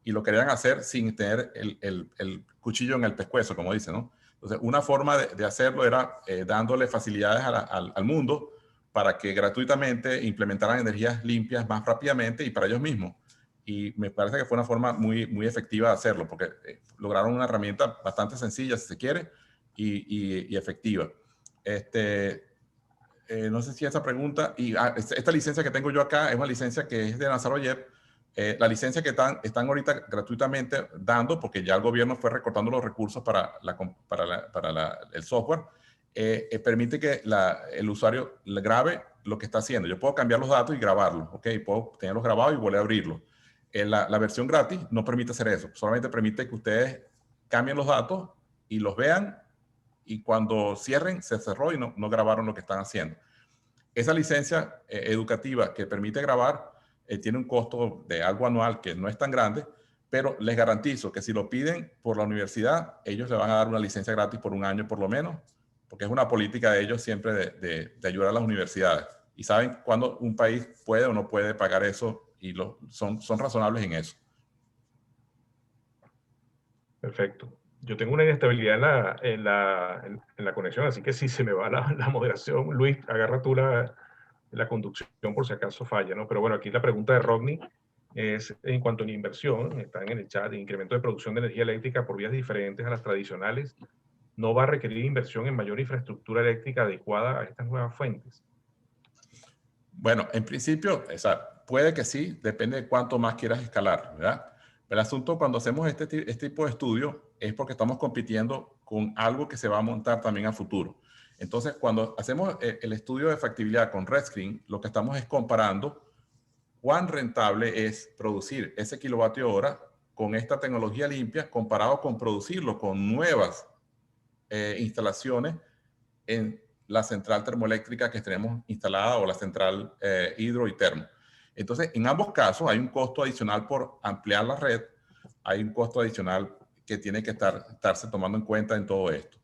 y lo querían hacer sin tener el cuchillo en el pescuezo, como dicen, ¿no? Entonces, una forma de hacerlo era dándole facilidades al mundo para que gratuitamente implementaran energías limpias más rápidamente y para ellos mismos. Y me parece que fue una forma muy efectiva de hacerlo, porque lograron una herramienta bastante sencilla, si se quiere, y efectiva. No sé si esa pregunta, esta licencia que tengo yo acá es una licencia que es de Nazarbayev. La licencia que están ahorita gratuitamente dando, porque ya el gobierno fue recortando los recursos para el software, permite que el usuario grabe lo que está haciendo. Yo puedo cambiar los datos y grabarlos, ¿ok? Puedo tenerlos grabados y volver a abrirlos. La versión gratis no permite hacer eso. Solamente permite que ustedes cambien los datos y los vean y cuando cierren, se cerró y no grabaron lo que están haciendo. Esa licencia educativa que permite grabar tiene un costo de algo anual que no es tan grande, pero les garantizo que si lo piden por la universidad, ellos le van a dar una licencia gratis por un año por lo menos, porque es una política de ellos siempre de ayudar a las universidades. Y saben cuándo un país puede o no puede pagar eso y son razonables en eso. Perfecto. Yo tengo una inestabilidad en la conexión, así que si se me va la moderación, Luis, agarra tú la conducción por si acaso falla, ¿no? Pero bueno, aquí la pregunta de Rodney es en cuanto a la inversión, están en el chat, de incremento de producción de energía eléctrica por vías diferentes a las tradicionales, ¿no va a requerir inversión en mayor infraestructura eléctrica adecuada a estas nuevas fuentes? Bueno, en principio, puede que sí, depende de cuánto más quieras escalar, ¿verdad? El asunto cuando hacemos este tipo de estudio es porque estamos compitiendo con algo que se va a montar también a futuro. Entonces, cuando hacemos el estudio de factibilidad con RedScreen, lo que estamos es comparando cuán rentable es producir ese kilovatio hora con esta tecnología limpia comparado con producirlo con nuevas instalaciones en la central termoeléctrica que tenemos instalada o la central hidro y termo. Entonces, en ambos casos hay un costo adicional por ampliar la red, hay un costo adicional que tiene que estarse tomando en cuenta en todo esto.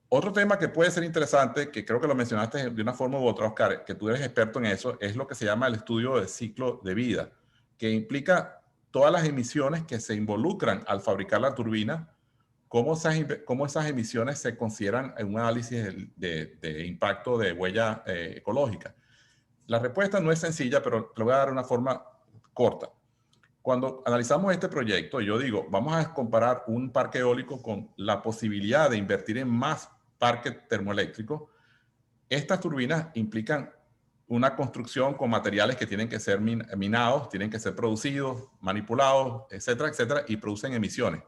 Otro tema que puede ser interesante, que creo que lo mencionaste de una forma u otra, Oscar, que tú eres experto en eso, es lo que se llama el estudio de ciclo de vida, que implica todas las emisiones que se involucran al fabricar la turbina, cómo esas emisiones se consideran en un análisis de impacto de huella ecológica. La respuesta no es sencilla, pero te lo voy a dar de una forma corta. Cuando analizamos este proyecto, yo digo, vamos a comparar un parque eólico con la posibilidad de invertir en más parques termoeléctricos. Estas turbinas implican una construcción con materiales que tienen que ser minados, tienen que ser producidos, manipulados, etcétera, etcétera, y producen emisiones.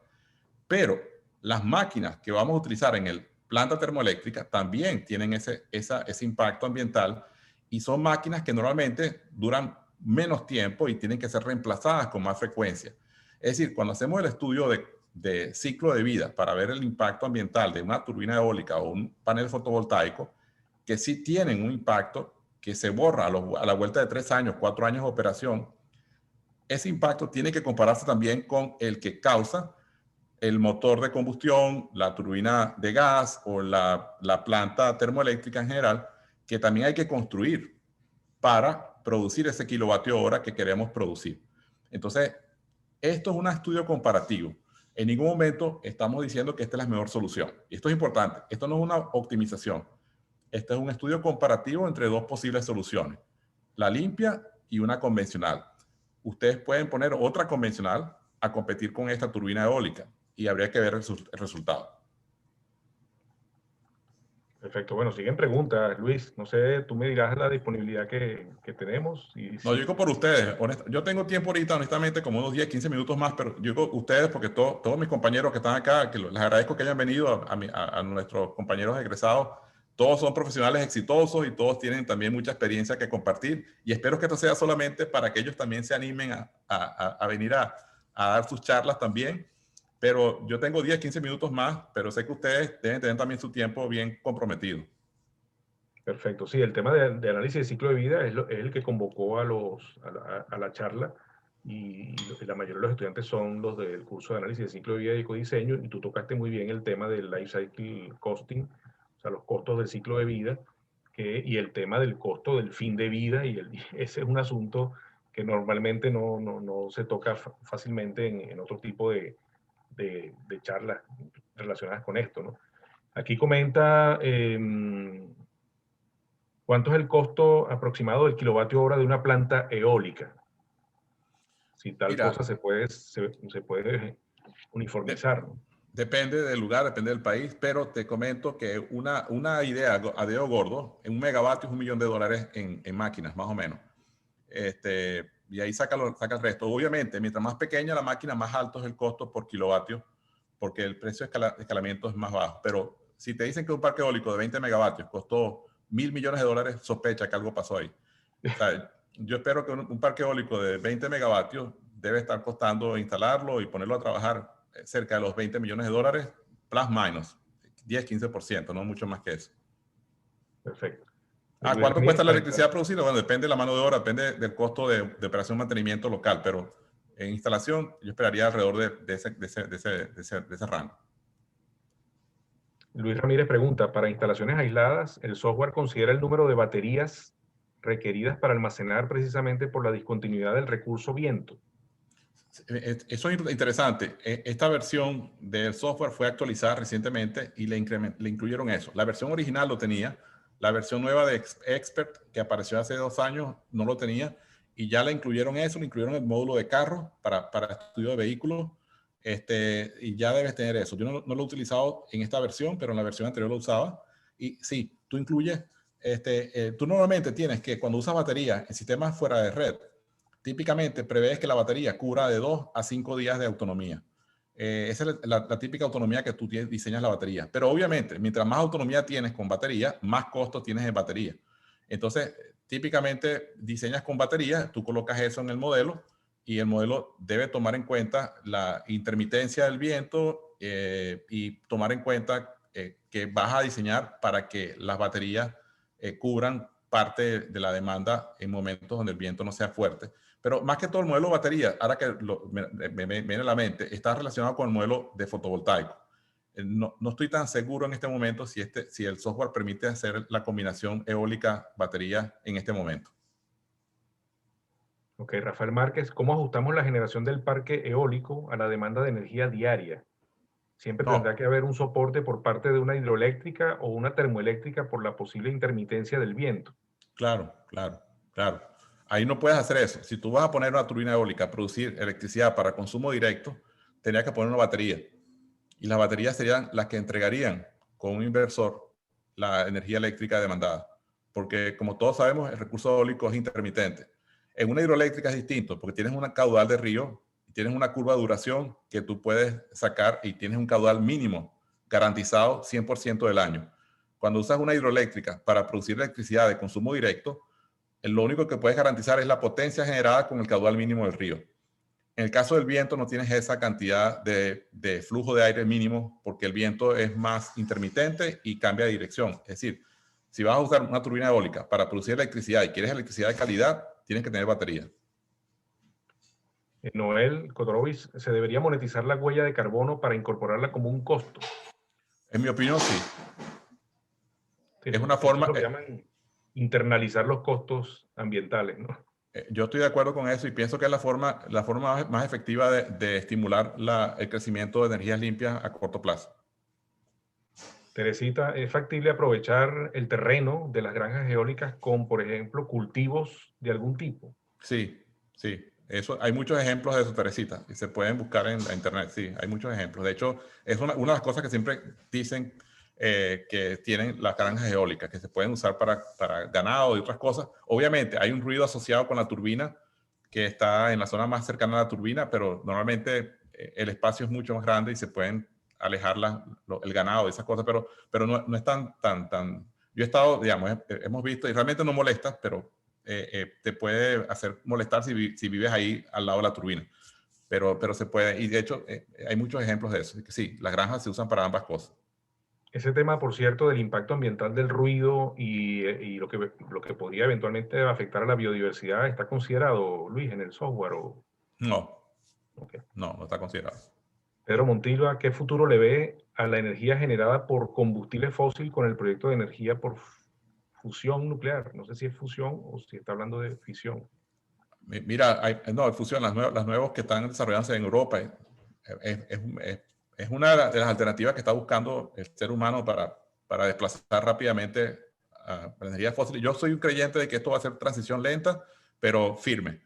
Pero las máquinas que vamos a utilizar en el planta termoeléctrica también tienen ese impacto ambiental y son máquinas que normalmente duran menos tiempo y tienen que ser reemplazadas con más frecuencia. Es decir, cuando hacemos el estudio de ciclo de vida para ver el impacto ambiental de una turbina eólica o un panel fotovoltaico, que sí tienen un impacto que se borra a la vuelta de 3 años, 4 años de operación, ese impacto tiene que compararse también con el que causa el motor de combustión, la turbina de gas o la planta termoeléctrica en general, que también hay que construir para producir ese kilovatio hora que queremos producir. Entonces, esto es un estudio comparativo. En ningún momento estamos diciendo que esta es la mejor solución. Y esto es importante. Esto no es una optimización. Este es un estudio comparativo entre dos posibles soluciones, la limpia y una convencional. Ustedes pueden poner otra convencional a competir con esta turbina eólica y habría que ver el resultado. Perfecto. Bueno, siguen preguntas, Luis. No sé, tú me dirás la disponibilidad que tenemos. Y No, yo digo por ustedes. Yo tengo tiempo ahorita, honestamente, como unos 10, 15 minutos más, pero yo digo ustedes porque todos mis compañeros que están acá, que les agradezco que hayan venido a nuestros compañeros egresados. Todos son profesionales exitosos y todos tienen también mucha experiencia que compartir. Y espero que esto sea solamente para que ellos también se animen a venir a dar sus charlas también. Pero yo tengo 10, 15 minutos más, pero sé que ustedes deben tener también su tiempo bien comprometido. perfecto. Sí, el tema de análisis de ciclo de vida es el que convocó a la charla y la mayoría de los estudiantes son los del curso de análisis de ciclo de vida y ecodiseño, y tú tocaste muy bien el tema del life cycle costing, o sea, los costos del ciclo de vida, y el tema del costo del fin de vida, ese es un asunto que normalmente no se toca fácilmente en otro tipo de charlas relacionadas con esto, ¿no? Aquí comenta, ¿cuánto es el costo aproximado del kilovatio hora de una planta eólica? Si tal Mira, cosa se puede de- uniformizar, ¿no? depende del lugar, depende del país, pero te comento que una idea a dedo gordo, en un megavatio es $1.000.000 en máquinas, más o menos. Y ahí saca el resto. Obviamente, mientras más pequeña la máquina, más alto es el costo por kilovatio, porque el precio de escalamiento es más bajo. Pero si te dicen que un parque eólico de 20 megavatios costó $1.000.000.000, sospecha que algo pasó ahí. O sea, yo espero que un parque eólico de 20 megavatios debe estar costando instalarlo y ponerlo a trabajar cerca de los $20.000.000, plus minus, 10-15%, no mucho más que eso. Perfecto. Luis ¿Cuánto Ramírez, cuesta la electricidad producida? Bueno, depende de la mano de obra, depende del costo de operación y mantenimiento local, pero en instalación yo esperaría alrededor de ese rango. Luis Ramírez pregunta, para instalaciones aisladas, ¿el software considera el número de baterías requeridas para almacenar precisamente por la discontinuidad del recurso viento? Eso es interesante. Esta versión del software fue actualizada recientemente y le incluyeron eso. La versión original lo tenía, la versión nueva de Expert, que apareció hace 2 años, no lo tenía, y ya le incluyeron eso, le incluyeron el módulo de carro para estudio de vehículos, y ya debes tener eso. Yo no lo he utilizado en esta versión, pero en la versión anterior lo usaba. Y sí, tú incluyes, tú normalmente tienes que cuando usas batería en sistemas fuera de red, típicamente prevés que la batería cubra de 2 a 5 días de autonomía. Esa es la típica autonomía que tú diseñas la batería. Pero obviamente, mientras más autonomía tienes con batería, más costo tienes en batería. Entonces, típicamente diseñas con batería, tú colocas eso en el modelo y el modelo debe tomar en cuenta la intermitencia del viento y tomar en cuenta que vas a diseñar para que las baterías cubran parte de la demanda en momentos donde el viento no sea fuerte. Pero más que todo el modelo de batería, ahora que me viene a la mente, está relacionado con el modelo de fotovoltaico. No estoy tan seguro en este momento si el software permite hacer la combinación eólica-batería en este momento. Ok, Rafael Márquez, ¿cómo ajustamos la generación del parque eólico a la demanda de energía diaria? Siempre tendrá No, que haber un soporte por parte de una hidroeléctrica o una termoeléctrica por la posible intermitencia del viento. claro, claro, claro. Ahí no puedes hacer eso. Si tú vas a poner una turbina eólica a producir electricidad para consumo directo, tendrías que poner una batería. Y las baterías serían las que entregarían con un inversor la energía eléctrica demandada. Porque como todos sabemos, el recurso eólico es intermitente. En una hidroeléctrica es distinto, porque tienes una caudal de río, tienes una curva de duración que tú puedes sacar y tienes un caudal mínimo garantizado 100% del año. Cuando usas una hidroeléctrica para producir electricidad de consumo directo, lo único que puedes garantizar es la potencia generada con el caudal mínimo del río. En el caso del viento no tienes esa cantidad de flujo de aire mínimo porque el viento es más intermitente y cambia de dirección. Es decir, si vas a usar una turbina eólica para producir electricidad y quieres electricidad de calidad, tienes que tener batería. Noel Kodorovic, ¿se debería monetizar la huella de carbono para incorporarla como un costo? En mi opinión, sí. Es una Esto es forma, lo que llaman internalizar los costos ambientales, ¿no? yo estoy de acuerdo con eso y pienso que es la forma más efectiva de estimular el crecimiento de energías limpias a corto plazo. Teresita, ¿es factible aprovechar el terreno de las granjas eólicas con, por ejemplo, cultivos de algún tipo? Sí, sí. Eso, hay muchos ejemplos de eso, Teresita, y se pueden buscar en la internet. Sí, hay muchos ejemplos. De hecho, es una de las cosas que siempre dicen que tienen las granjas eólicas, que se pueden usar para ganado y otras cosas. Obviamente hay un ruido asociado con la turbina que está en la zona más cercana a la turbina, pero normalmente el espacio es mucho más grande y se pueden alejar el ganado y esas cosas, pero no es tan. Yo he estado, digamos, hemos visto y realmente no molesta, pero te puede hacer molestar si vives ahí al lado de la turbina. Pero se puede, y de hecho hay muchos ejemplos de eso, que sí, las granjas se usan para ambas cosas. Ese tema, por cierto, del impacto ambiental del ruido y lo que podría eventualmente afectar a la biodiversidad, ¿está considerado, Luis, en el software? No, Okay. no está considerado. Pedro Montilva, ¿qué futuro le ve a la energía generada por combustible fósil con el proyecto de energía por fusión nuclear? No sé si es fusión o si está hablando de fisión. Mira, no, fusión, las nuevas que están desarrollándose en Europa, es una de las alternativas que está buscando el ser humano para desplazar rápidamente a la energía fósil. Yo soy un creyente de que esto va a ser transición lenta, pero firme.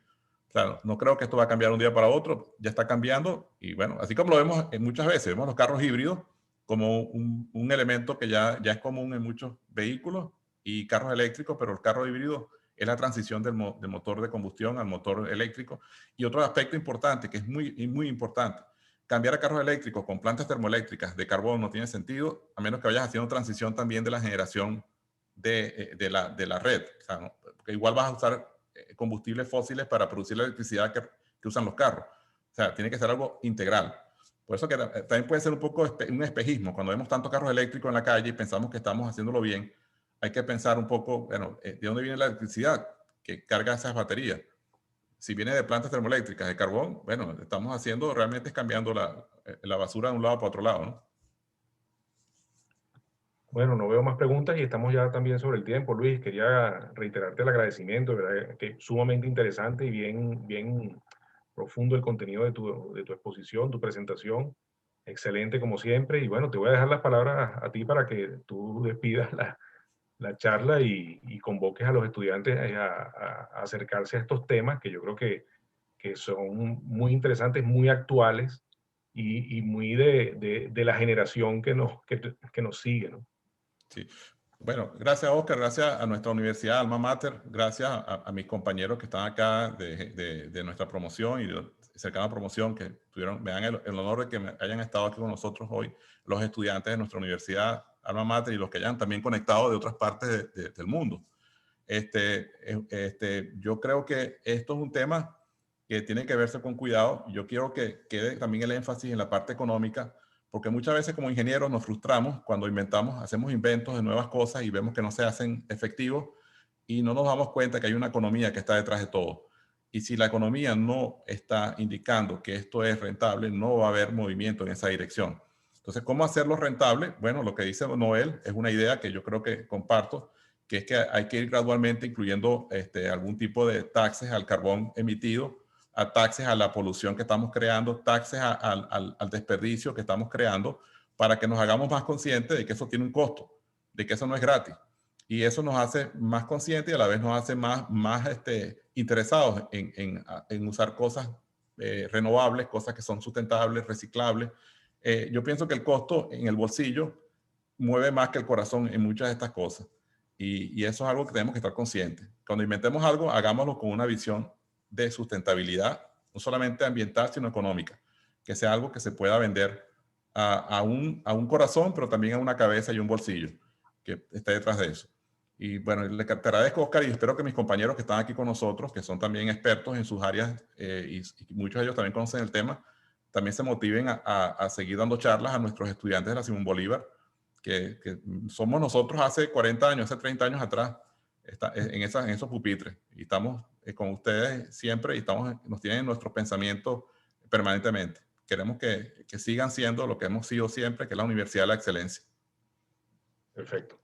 Claro, no creo que esto va a cambiar un día para otro, ya está cambiando y bueno, así como lo vemos muchas veces, vemos los carros híbridos como un elemento que ya es común en muchos vehículos y carros eléctricos, pero el carro híbrido es la transición del motor de combustión al motor eléctrico. Y otro aspecto importante, que es muy importante, cambiar a carros eléctricos con plantas termoeléctricas de carbón no tiene sentido, a menos que vayas haciendo transición también de la generación de la red. O sea, ¿no? Porque igual vas a usar combustibles fósiles para producir la electricidad que usan los carros. O sea, tiene que ser algo integral. Por eso que también puede ser un poco un espejismo. Cuando vemos tantos carros eléctricos en la calle y pensamos que estamos haciéndolo bien, hay que pensar un poco, bueno, ¿de dónde viene la electricidad que carga esas baterías? Si viene de plantas termoeléctricas, de carbón, bueno, estamos haciendo, realmente es cambiando la basura de un lado para otro lado, ¿no? Bueno, no veo más preguntas y estamos ya también sobre el tiempo. Luis, quería reiterarte el agradecimiento, ¿verdad? Que es sumamente interesante y bien profundo el contenido de tu exposición, tu presentación. Excelente como siempre. Y bueno, te voy a dejar las palabras a ti para que tú despidas la charla y convoques a los estudiantes a acercarse a estos temas que yo creo que son muy interesantes, muy actuales y muy de la generación que nos sigue, ¿no? Sí. Bueno, gracias Oscar, gracias a nuestra universidad Alma Mater, gracias a mis compañeros que están acá de nuestra promoción y de cercana promoción que me dan el honor de que hayan estado aquí con nosotros hoy, los estudiantes de nuestra universidad Alma Mater y los que hayan también conectado de otras partes del mundo. Yo creo que esto es un tema que tiene que verse con cuidado. Yo quiero que quede también el énfasis en la parte económica, porque muchas veces como ingenieros nos frustramos cuando hacemos inventos de nuevas cosas y vemos que no se hacen efectivos y no nos damos cuenta que hay una economía que está detrás de todo. Y si la economía no está indicando que esto es rentable, no va a haber movimiento en esa dirección. Entonces, ¿cómo hacerlo rentable? Bueno, lo que dice Noel es una idea que yo creo que comparto, que es que hay que ir gradualmente incluyendo algún tipo de taxes al carbón emitido, a taxes a la polución que estamos creando, taxes al desperdicio que estamos creando, para que nos hagamos más conscientes de que eso tiene un costo, de que eso no es gratis. Y eso nos hace más conscientes y a la vez nos hace más interesados en usar cosas renovables, cosas que son sustentables, reciclables. Yo pienso que el costo en el bolsillo mueve más que el corazón en muchas de estas cosas. Y eso es algo que tenemos que estar conscientes. Cuando inventemos algo, hagámoslo con una visión de sustentabilidad, no solamente ambiental, sino económica. Que sea algo que se pueda vender a un corazón, pero también a una cabeza y un bolsillo que esté detrás de eso. Y bueno, te agradezco, Oscar, y espero que mis compañeros que están aquí con nosotros, que son también expertos en sus áreas y muchos de ellos también conocen el tema, también se motiven a seguir dando charlas a nuestros estudiantes de la Simón Bolívar, que somos nosotros hace 40 años, hace 30 años atrás, en esos pupitres. Y estamos con ustedes siempre y nos tienen en nuestros pensamientos permanentemente. Queremos que sigan siendo lo que hemos sido siempre, que es la Universidad de la Excelencia. Perfecto.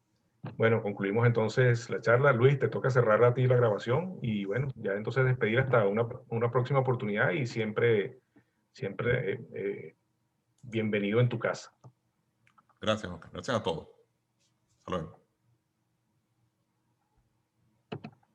Bueno, concluimos entonces la charla. Luis, te toca cerrar a ti la grabación y bueno, ya entonces despedir hasta una próxima oportunidad y siempre bienvenido en tu casa. Gracias, Oscar. Gracias a todos. Hasta luego.